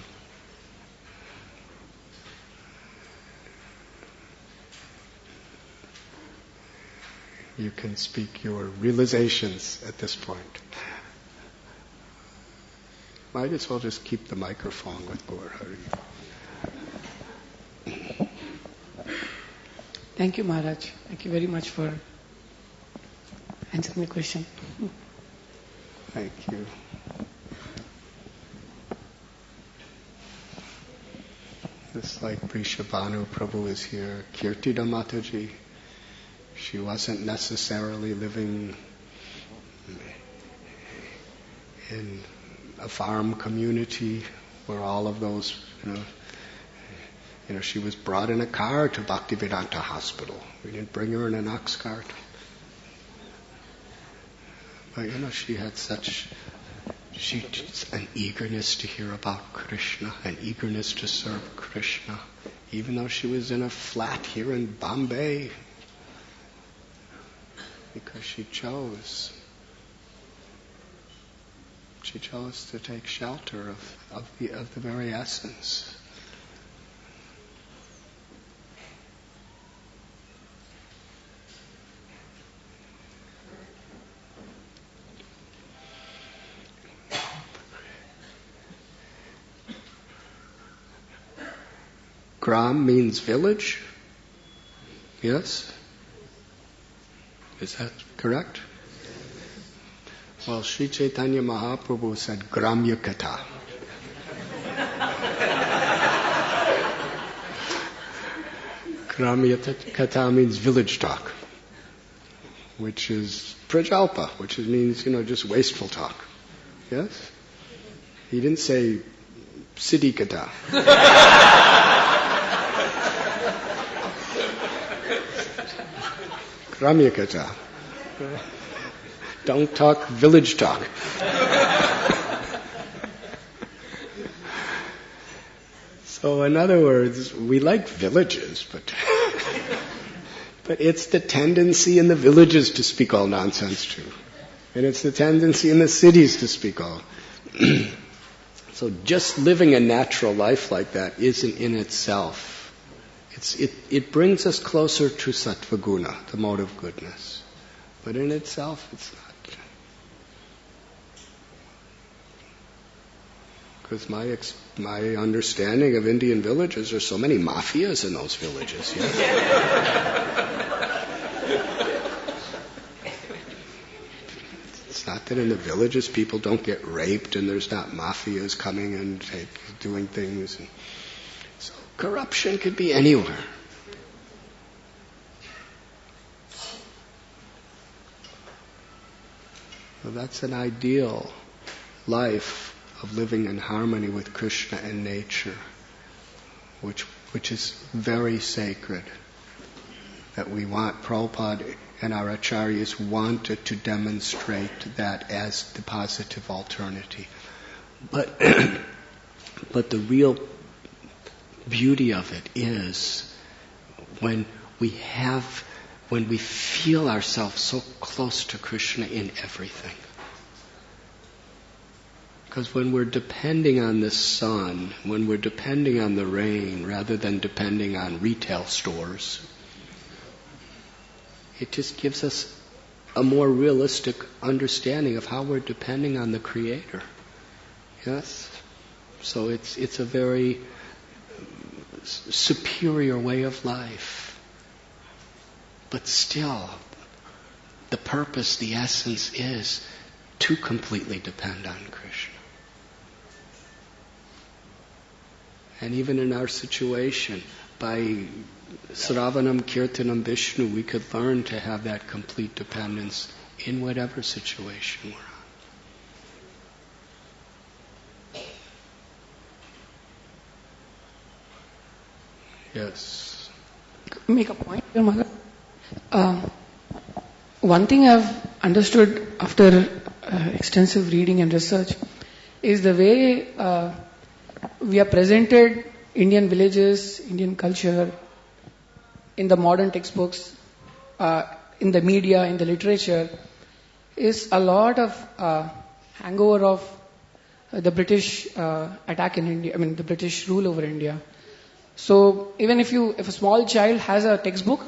You can speak your realizations at this point. Might as well just keep the microphone with Gaur Hari. Thank you, Maharaj. Thank you very much for answering the question. Thank you. Just like Prishabhanu Prabhu is here, Kirtida Mataji, she wasn't necessarily living in a farm community where all of those, she was brought in a car to Bhaktivedanta Hospital. We didn't bring her in an ox cart. But she had an eagerness to hear about Krishna, an eagerness to serve Krishna, even though she was in a flat here in Bombay, because she chose to take shelter of the very essence. Gram means village. Yes? Is that correct? Well, Sri Chaitanya Mahaprabhu said Gramya Katha. Gramya Katha means village talk, which is prajalpa, which means, just wasteful talk. Yes? He didn't say city Katha. Gramya Katha. Don't talk village talk. So in other words, we like villages, but it's the tendency in the villages to speak all nonsense too. And it's the tendency in the cities to speak all. So just living a natural life like that isn't in itself. It brings us closer to sattva guna, the mode of goodness. But in itself, it's not. Because my understanding of Indian villages, there's so many mafias in those villages. It's not that in the villages people don't get raped and there's not mafias coming and doing things. And so corruption could be anywhere. So that's an ideal life of living in harmony with Krishna and nature, which is very sacred. That we want, Prabhupada and our acharyas wanted to demonstrate that as the positive alternative. But the real beauty of it is when we feel ourselves so close to Krishna in everything. Because when we're depending on the sun, when we're depending on the rain, rather than depending on retail stores, it just gives us a more realistic understanding of how we're depending on the Creator. Yes? So it's a very superior way of life. But still, the purpose, the essence is to completely depend on Krishna. And even in our situation, by Sravanam, Kirtanam, Vishnu, we could learn to have that complete dependence in whatever situation we're on. Yes. Make a point, your mother. One thing I've understood after extensive reading and research is the way we are presented Indian villages, Indian culture in the modern textbooks, in the media, in the literature, is a lot of hangover of the British attack in India, the British rule over India. So even if a small child has a textbook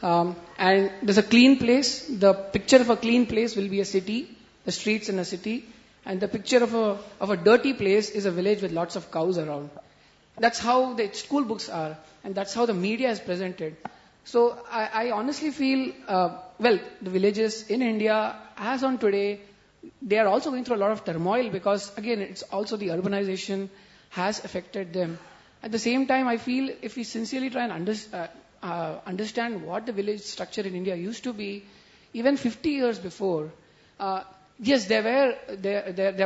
and there's a clean place, the picture of a clean place will be a city, the streets in a city, and the picture of a dirty place is a village with lots of cows around. That's how the school books are, and that's how the media is presented. So I honestly feel, the villages in India, as on today, they are also going through a lot of turmoil because, again, it's also the urbanization has affected them. At the same time, I feel if we sincerely try and understand what the village structure in India used to be, even 50 years before, yes, there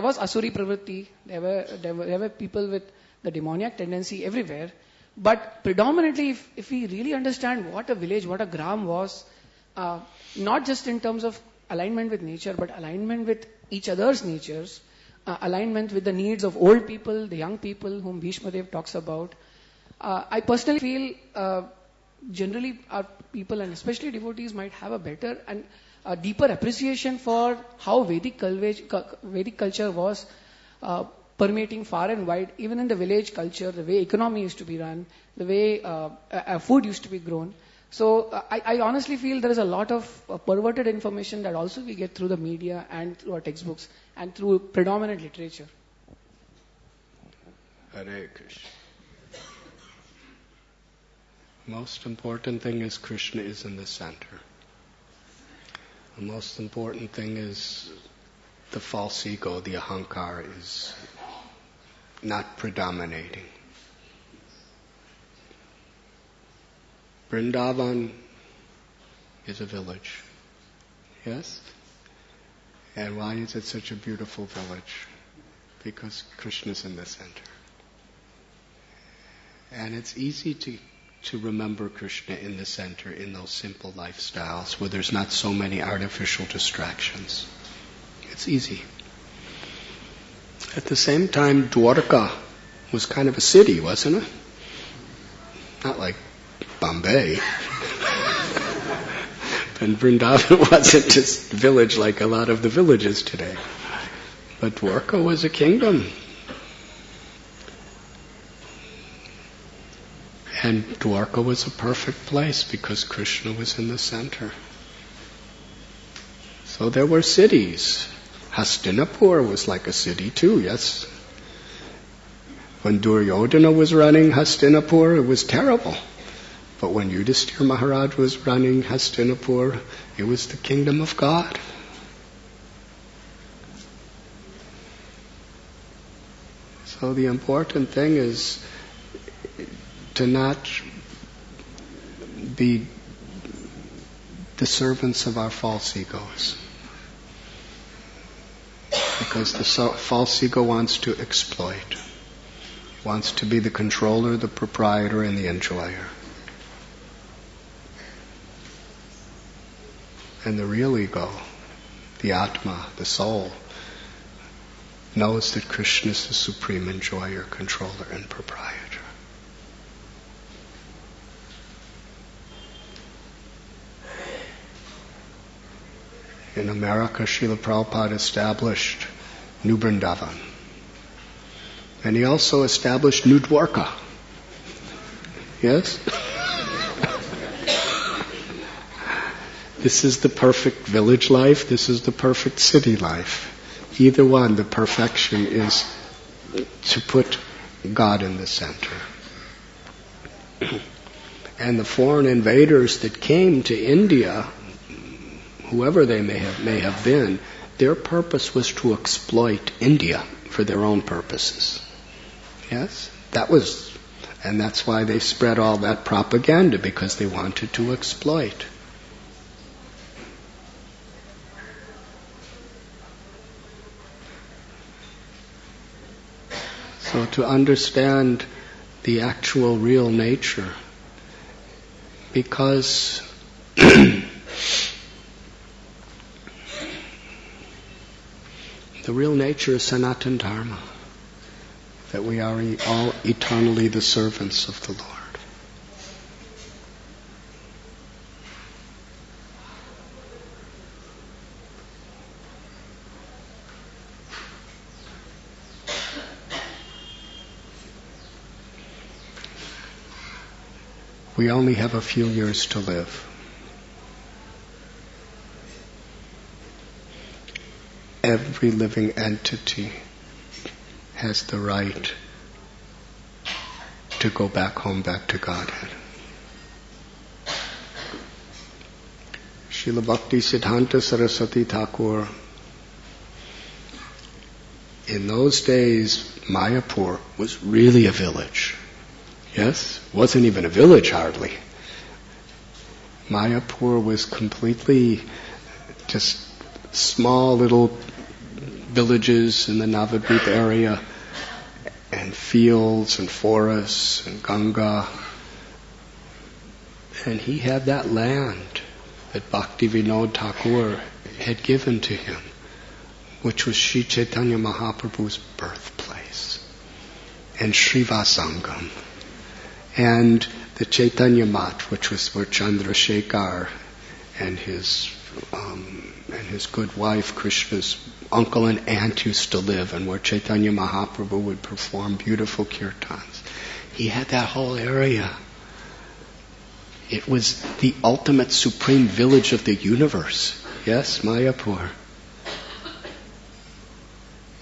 was Asuri Pravritti, there were people with the demoniac tendency everywhere, but predominantly, if we really understand what a village, what a gram was, not just in terms of alignment with nature, but alignment with each other's natures, alignment with the needs of old people, the young people whom Bhishma Dev talks about. I personally feel generally our people and especially devotees might have a better and a deeper appreciation for how Vedic culture was permeating far and wide, even in the village culture, the way economy used to be run, the way food used to be grown. So I honestly feel there is a lot of perverted information that also we get through the media and through our textbooks and through predominant literature. Hare Krishna. Most important thing is Krishna is in the center. The most important thing is the false ego, the ahankara, is not predominating. Vrindavan is a village. Yes? And why is it such a beautiful village? Because Krishna's in the center. And it's easy to remember Krishna in the center in those simple lifestyles where there's not so many artificial distractions. It's easy. At the same time, Dwarka was kind of a city, wasn't it? Not like Bombay. And Vrindavan wasn't just a village like a lot of the villages today. But Dwarka was a kingdom. And Dwarka was a perfect place because Krishna was in the center. So there were cities. Hastinapur was like a city too, yes. When Duryodhana was running Hastinapur, it was terrible. But when Yudhishthira Maharaj was running Hastinapur, it was the kingdom of God. So the important thing is to not be the servants of our false egos. Because the false ego wants to exploit, wants to be the controller, the proprietor, and the enjoyer. And the real ego, the Atma, the soul, knows that Krishna is the supreme enjoyer, controller, and proprietor. In America, Srila Prabhupada established New Vrindavan. And he also established New Dwarka. Yes? This is the perfect village life, this is the perfect city life. Either one, the perfection is to put God in the center. And the foreign invaders that came to India, whoever they may have been, their purpose was to exploit India for their own purposes. Yes? And that's why they spread all that propaganda, because they wanted to exploit. So to understand the actual real nature, because the real nature is Sanatana Dharma, that we are all eternally the servants of the Lord. We only have a few years to live. Every living entity has the right to go back home, back to Godhead. Srila Bhakti Siddhanta Saraswati Thakur, in those days, Mayapur was really a village. Yes? Wasn't even a village hardly. Mayapur was completely just small little villages in the Navadvip area, and fields and forests and Ganga. And he had that land that Bhakti Vinod Thakur had given to him, which was Sri Chaitanya Mahaprabhu's birthplace, and Srivasangam, and the Chaitanya Mat, which was where Chandrasekhar and his good wife, Krishna's uncle and aunt, used to live, and where Chaitanya Mahaprabhu would perform beautiful kirtans. He had that whole area. It was the ultimate supreme village of the universe. Yes, Mayapur.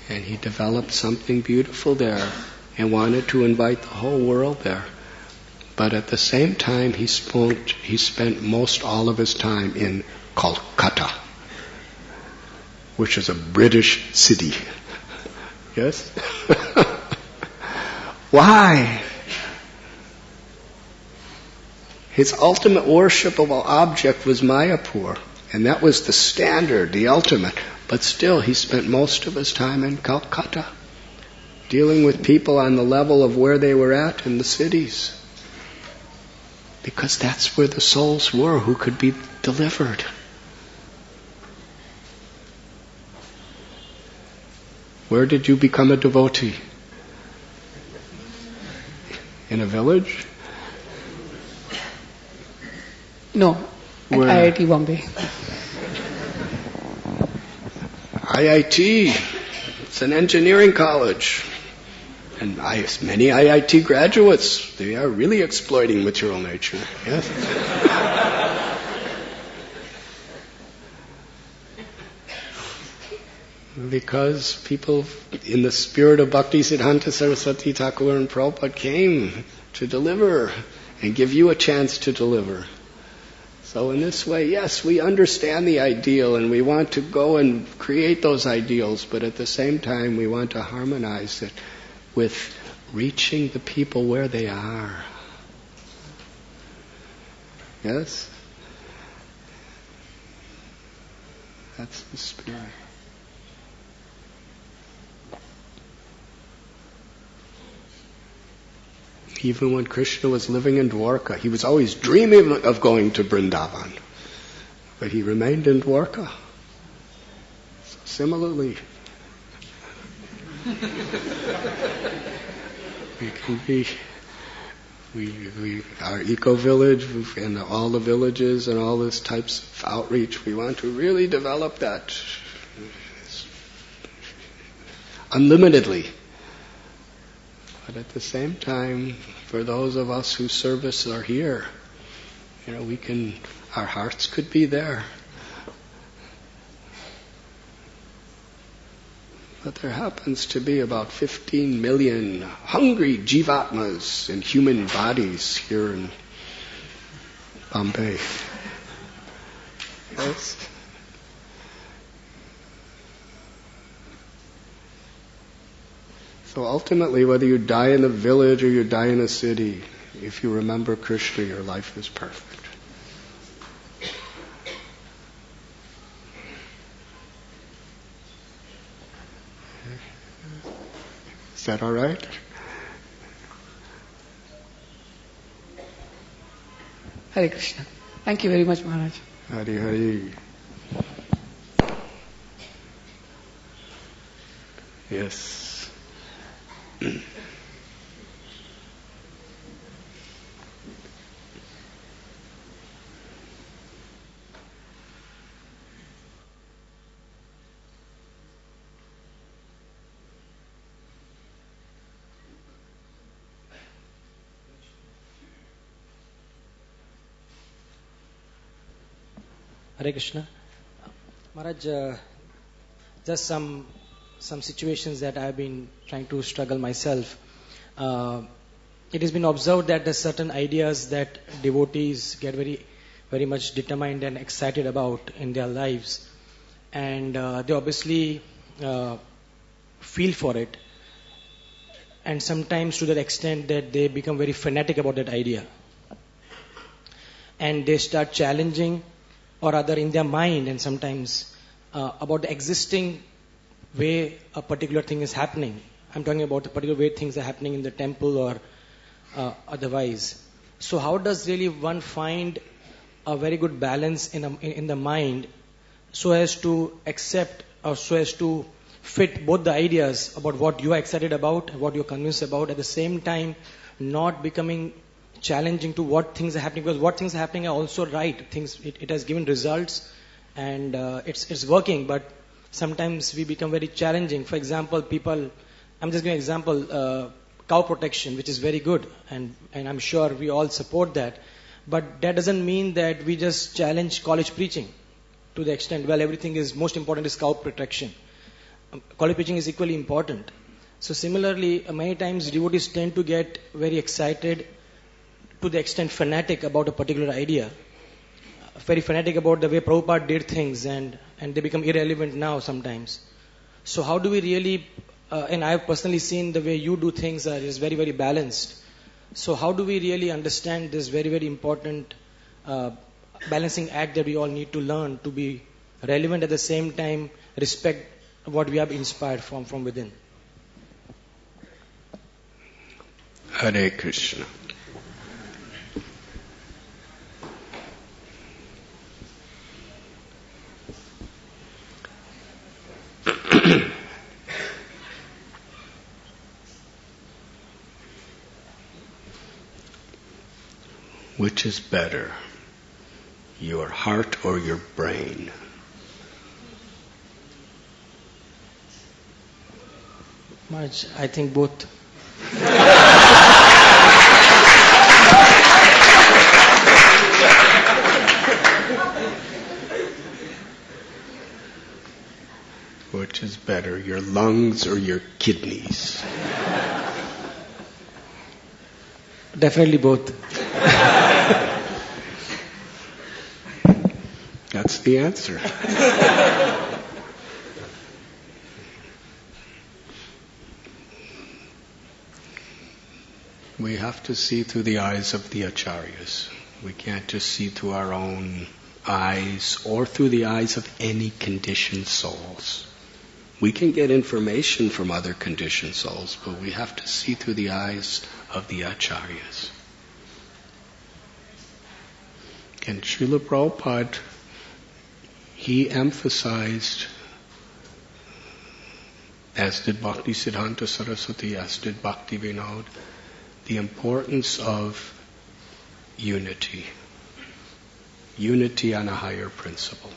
And he developed something beautiful there and wanted to invite the whole world there. But at the same time, he spent most all of his time in Kolkata, which is a British city. Yes? Why? His ultimate worshipable object was Mayapur, and that was the standard, the ultimate. But still, he spent most of his time in Calcutta, dealing with people on the level of where they were at in the cities. Because that's where the souls were who could be delivered. Where did you become a devotee? In a village? No, At IIT Bombay. IIT, it's an engineering college. And many IIT graduates, they are really exploiting material nature. Yes. Because people in the spirit of Bhakti Siddhanta Saraswati Thakur and Prabhupada came to deliver and give you a chance to deliver. So in this way, yes, we understand the ideal and we want to go and create those ideals, but at the same time we want to harmonize it with reaching the people where they are. Yes? That's the spirit. Even when Krishna was living in Dwarka, he was always dreaming of going to Vrindavan. But he remained in Dwarka. So similarly, we can be, our eco-village and all the villages and all these types of outreach, we want to really develop that unlimitedly. But at the same time, for those of us whose service are here, our hearts could be there. But there happens to be about 15 million hungry jivatmas in human bodies here in Bombay. Yes? So ultimately, whether you die in a village or you die in a city, if you remember Krishna, your life is perfect. Is that all right? Hare Krishna. Thank you very much, Maharaj. Hari Hari. Yes. Hare Krishna. Maharaj, just some situations that I've been trying to struggle myself. It has been observed that there's certain ideas that devotees get very, very much determined and excited about in their lives. And they obviously feel for it. And sometimes to that extent that they become very fanatic about that idea. And they start challenging, or rather in their mind, and sometimes about the existing way a particular thing is happening. I'm talking about the particular way things are happening in the temple or otherwise. So how does really one find a very good balance in the mind so as to accept or so as to fit both the ideas about what you are excited about, what you're convinced about, at the same time not becoming challenging to what things are happening, because what things are happening are also right. It has given results and it's working, but sometimes we become very challenging. For example, I'm just giving an example, cow protection, which is very good, and I'm sure we all support that. But that doesn't mean that we just challenge college preaching to the extent, well, everything is most important is cow protection. College preaching is equally important. So similarly, many times devotees tend to get very excited to the extent fanatic about a particular idea, very fanatic about the way Prabhupada did things, and they become irrelevant now sometimes. So how do we really, and I've personally seen the way you do things is very, very balanced. So how do we really understand this very, very important balancing act that we all need to learn to be relevant, at the same time respect what we have inspired from within? Hare Krishna. Which is better, your heart or your brain? Maharaj, I think both. Which is better, your lungs or your kidneys? Definitely both. That's the answer. We have to see through the eyes of the acharyas. We can't just see through our own eyes or through the eyes of any conditioned souls. We can get information from other conditioned souls, but we have to see through the eyes of the acharyas. And Srila Prabhupada, he emphasized, as did Bhakti Siddhanta Saraswati, as did Bhakti Vinod, the importance of unity. Unity on a higher principle.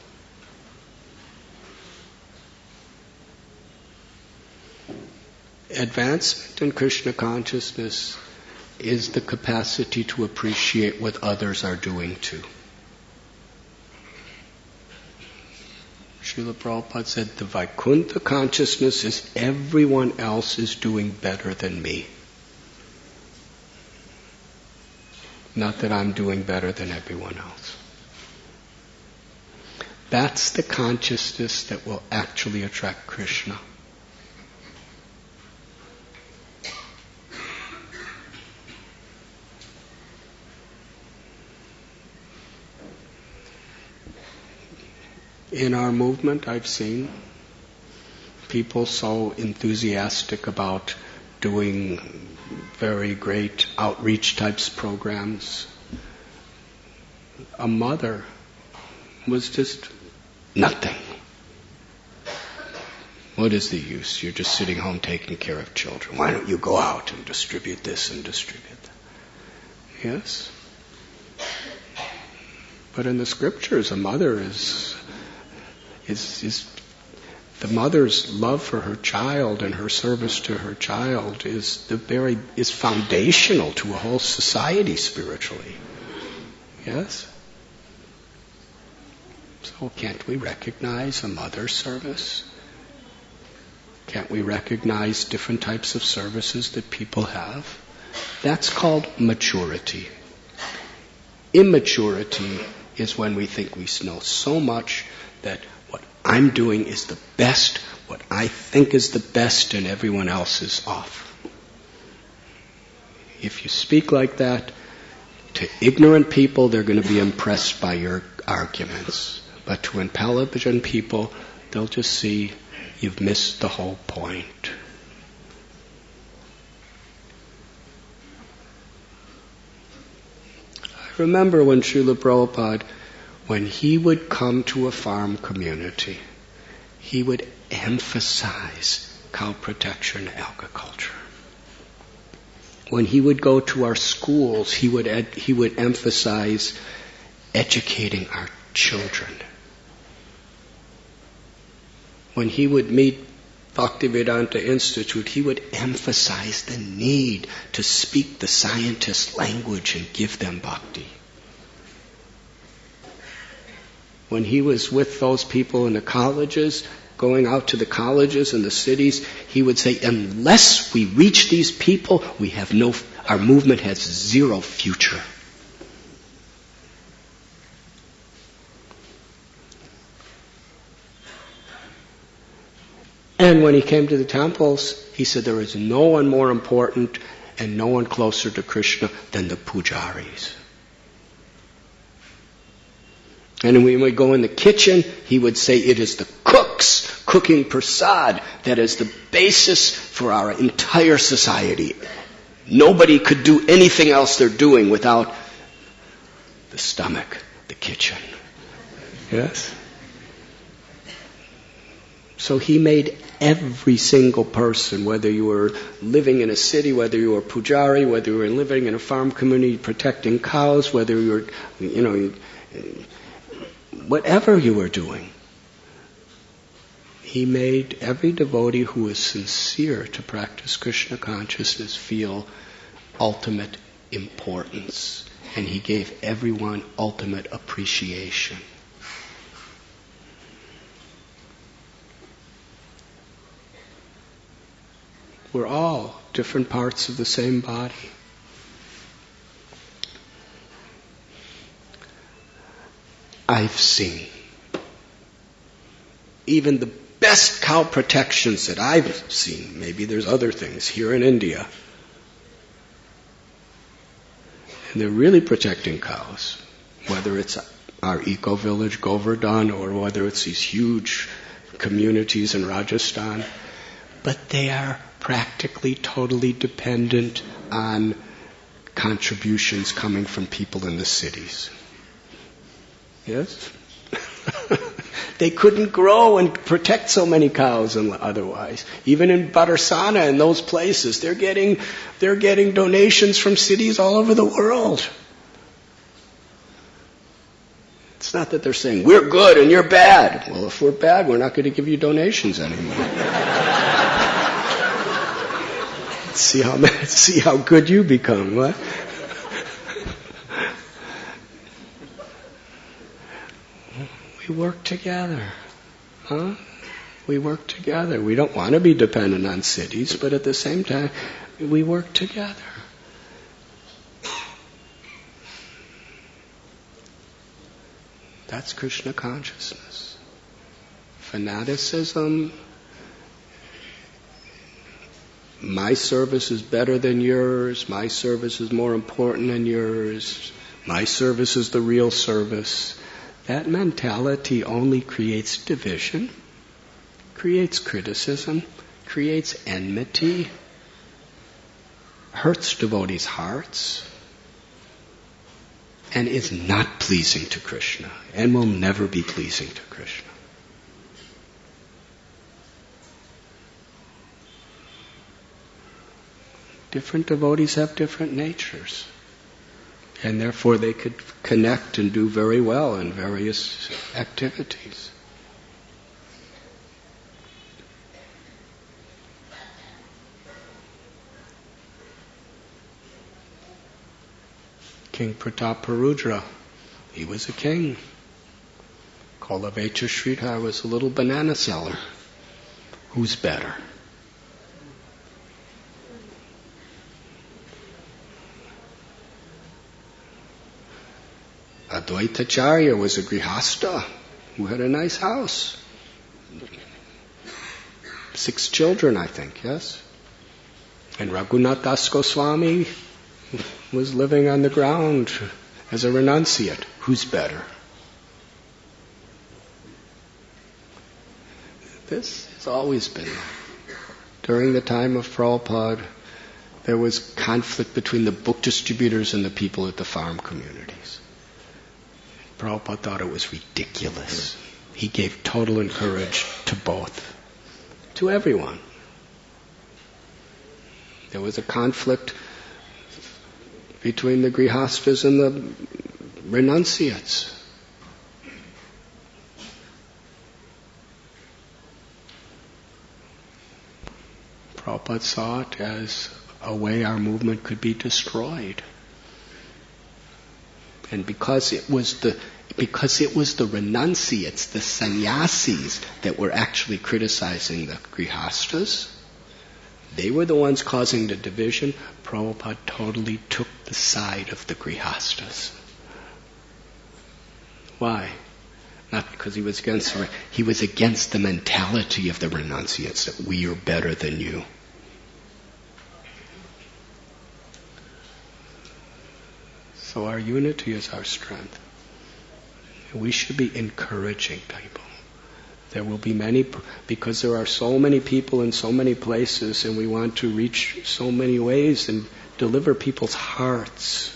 Advancement in Krishna consciousness is the capacity to appreciate what others are doing too. Srila Prabhupada said the Vaikuntha consciousness is everyone else is doing better than me. Not that I'm doing better than everyone else. That's the consciousness that will actually attract Krishna. In our movement, I've seen people so enthusiastic about doing very great outreach types programs. A mother was just nothing. What is the use? You're just sitting home taking care of children. Why don't you go out and distribute this and distribute that? Yes? But in the scriptures, a mother is the mother's love for her child and her service to her child is foundational to a whole society spiritually. Yes? So can't we recognize a mother's service? Can't we recognize different types of services that people have? That's called maturity. Immaturity is when we think we know so much that what I'm doing is the best, what I think is the best, and everyone else is off. If you speak like that to ignorant people, they're going to be impressed by your arguments. But to intelligent people, they'll just see you've missed the whole point. I remember when Srila Prabhupada, when he would come to a farm community, he would emphasize cow protection and agriculture. When he would go to our schools, he would emphasize educating our children. When he would meet Bhaktivedanta Institute, he would emphasize the need to speak the scientist language and give them bhakti. When he was with those people in the colleges, going out to the colleges and the cities, he would say, unless we reach these people, our movement has zero future. And when he came to the temples, he said there is no one more important and no one closer to Krishna than the pujaris. And when we go in the kitchen, he would say it is the cooks cooking prasad that is the basis for our entire society. Nobody could do anything else they're doing without the stomach, the kitchen. Yes? So he made every single person, whether you were living in a city, whether you were a pujari, whether you were living in a farm community protecting cows, whether you were, whatever you were doing. He made every devotee who was sincere to practice Krishna consciousness feel ultimate importance. And he gave everyone ultimate appreciation. We're all different parts of the same body. I've seen even the best cow protections that I've seen, maybe there's other things here in India, and they're really protecting cows, whether it's our eco-village Govardhan or whether it's these huge communities in Rajasthan, but they are practically totally dependent on contributions coming from people in the cities. Yes? They couldn't grow and protect so many cows otherwise. Even in Bharsana and those places, they're getting donations from cities all over the world. It's not that they're saying, we're good and you're bad. Well, if we're bad, we're not going to give you donations anymore. See how good you become, what? We work together. Huh? We work together. We don't want to be dependent on cities, but at the same time, we work together. That's Krishna consciousness. Fanaticism, my service is better than yours, my service is more important than yours, my service is the real service. That mentality only creates division, creates criticism, creates enmity, hurts devotees' hearts, and is not pleasing to Krishna, and will never be pleasing to Krishna. Different devotees have different natures. And therefore they could connect and do very well in various activities. King Prataparudra, he was a king. Kolavecha Sridhar was a little banana seller. Who's better? Advaitacharya was a grihasta who had a nice house. 6 children, I think, yes? And Raghunath Das Goswami was living on the ground as a renunciate. Who's better? This has always been. During the time of Prabhupada, there was conflict between the book distributors and the people at the farm communities. Prabhupada thought it was ridiculous. He gave total encouragement to both, to everyone. There was a conflict between the grihastas and the renunciates. Prabhupada saw it as a way our movement could be destroyed. And because it was the renunciates, the sannyasis, that were actually criticizing the grihastas, they were the ones causing the division. Prabhupada totally took the side of the grihastas. Why? Not because he was against it. He was against the mentality of the renunciates, that we are better than you. So our unity is our strength. We should be encouraging people. There will be many, because there are so many people in so many places, and we want to reach so many ways and deliver people's hearts.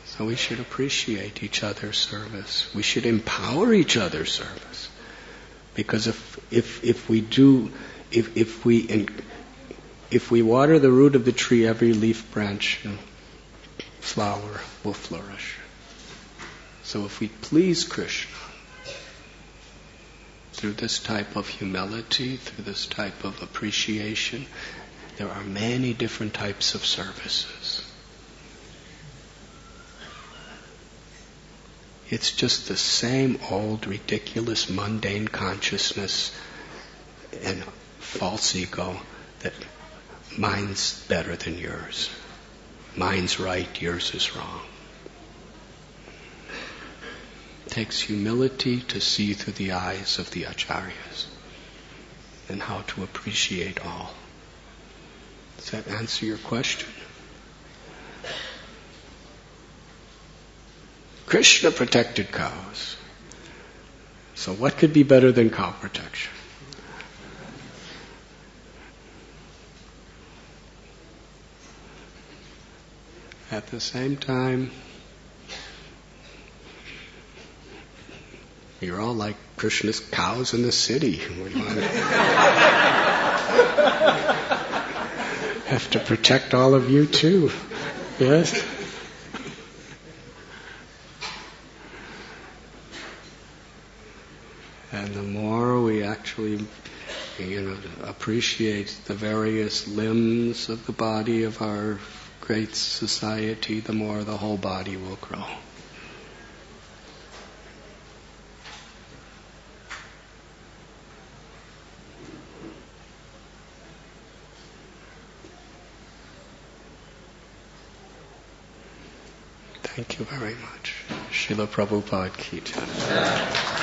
So we should appreciate each other's service. We should empower each other's service. Because if we if we water the root of the tree, every leaf, branch, and flower will flourish. So if we please Krishna through this type of humility, through this type of appreciation, there are many different types of services. It's just the same old, ridiculous, mundane consciousness and false ego that mine's better than yours. Mine's right, yours is wrong. It takes humility to see through the eyes of the acharyas and how to appreciate all. Does that answer your question? Krishna protected cows. So what could be better than cow protection? At the same time, you're all like Krishna's cows in the city. We have to protect all of you too. Yes? And the more we actually, appreciate the various limbs of the body of our great society, the more the whole body will grow. Thank you very much. Srila Prabhupada ki jai.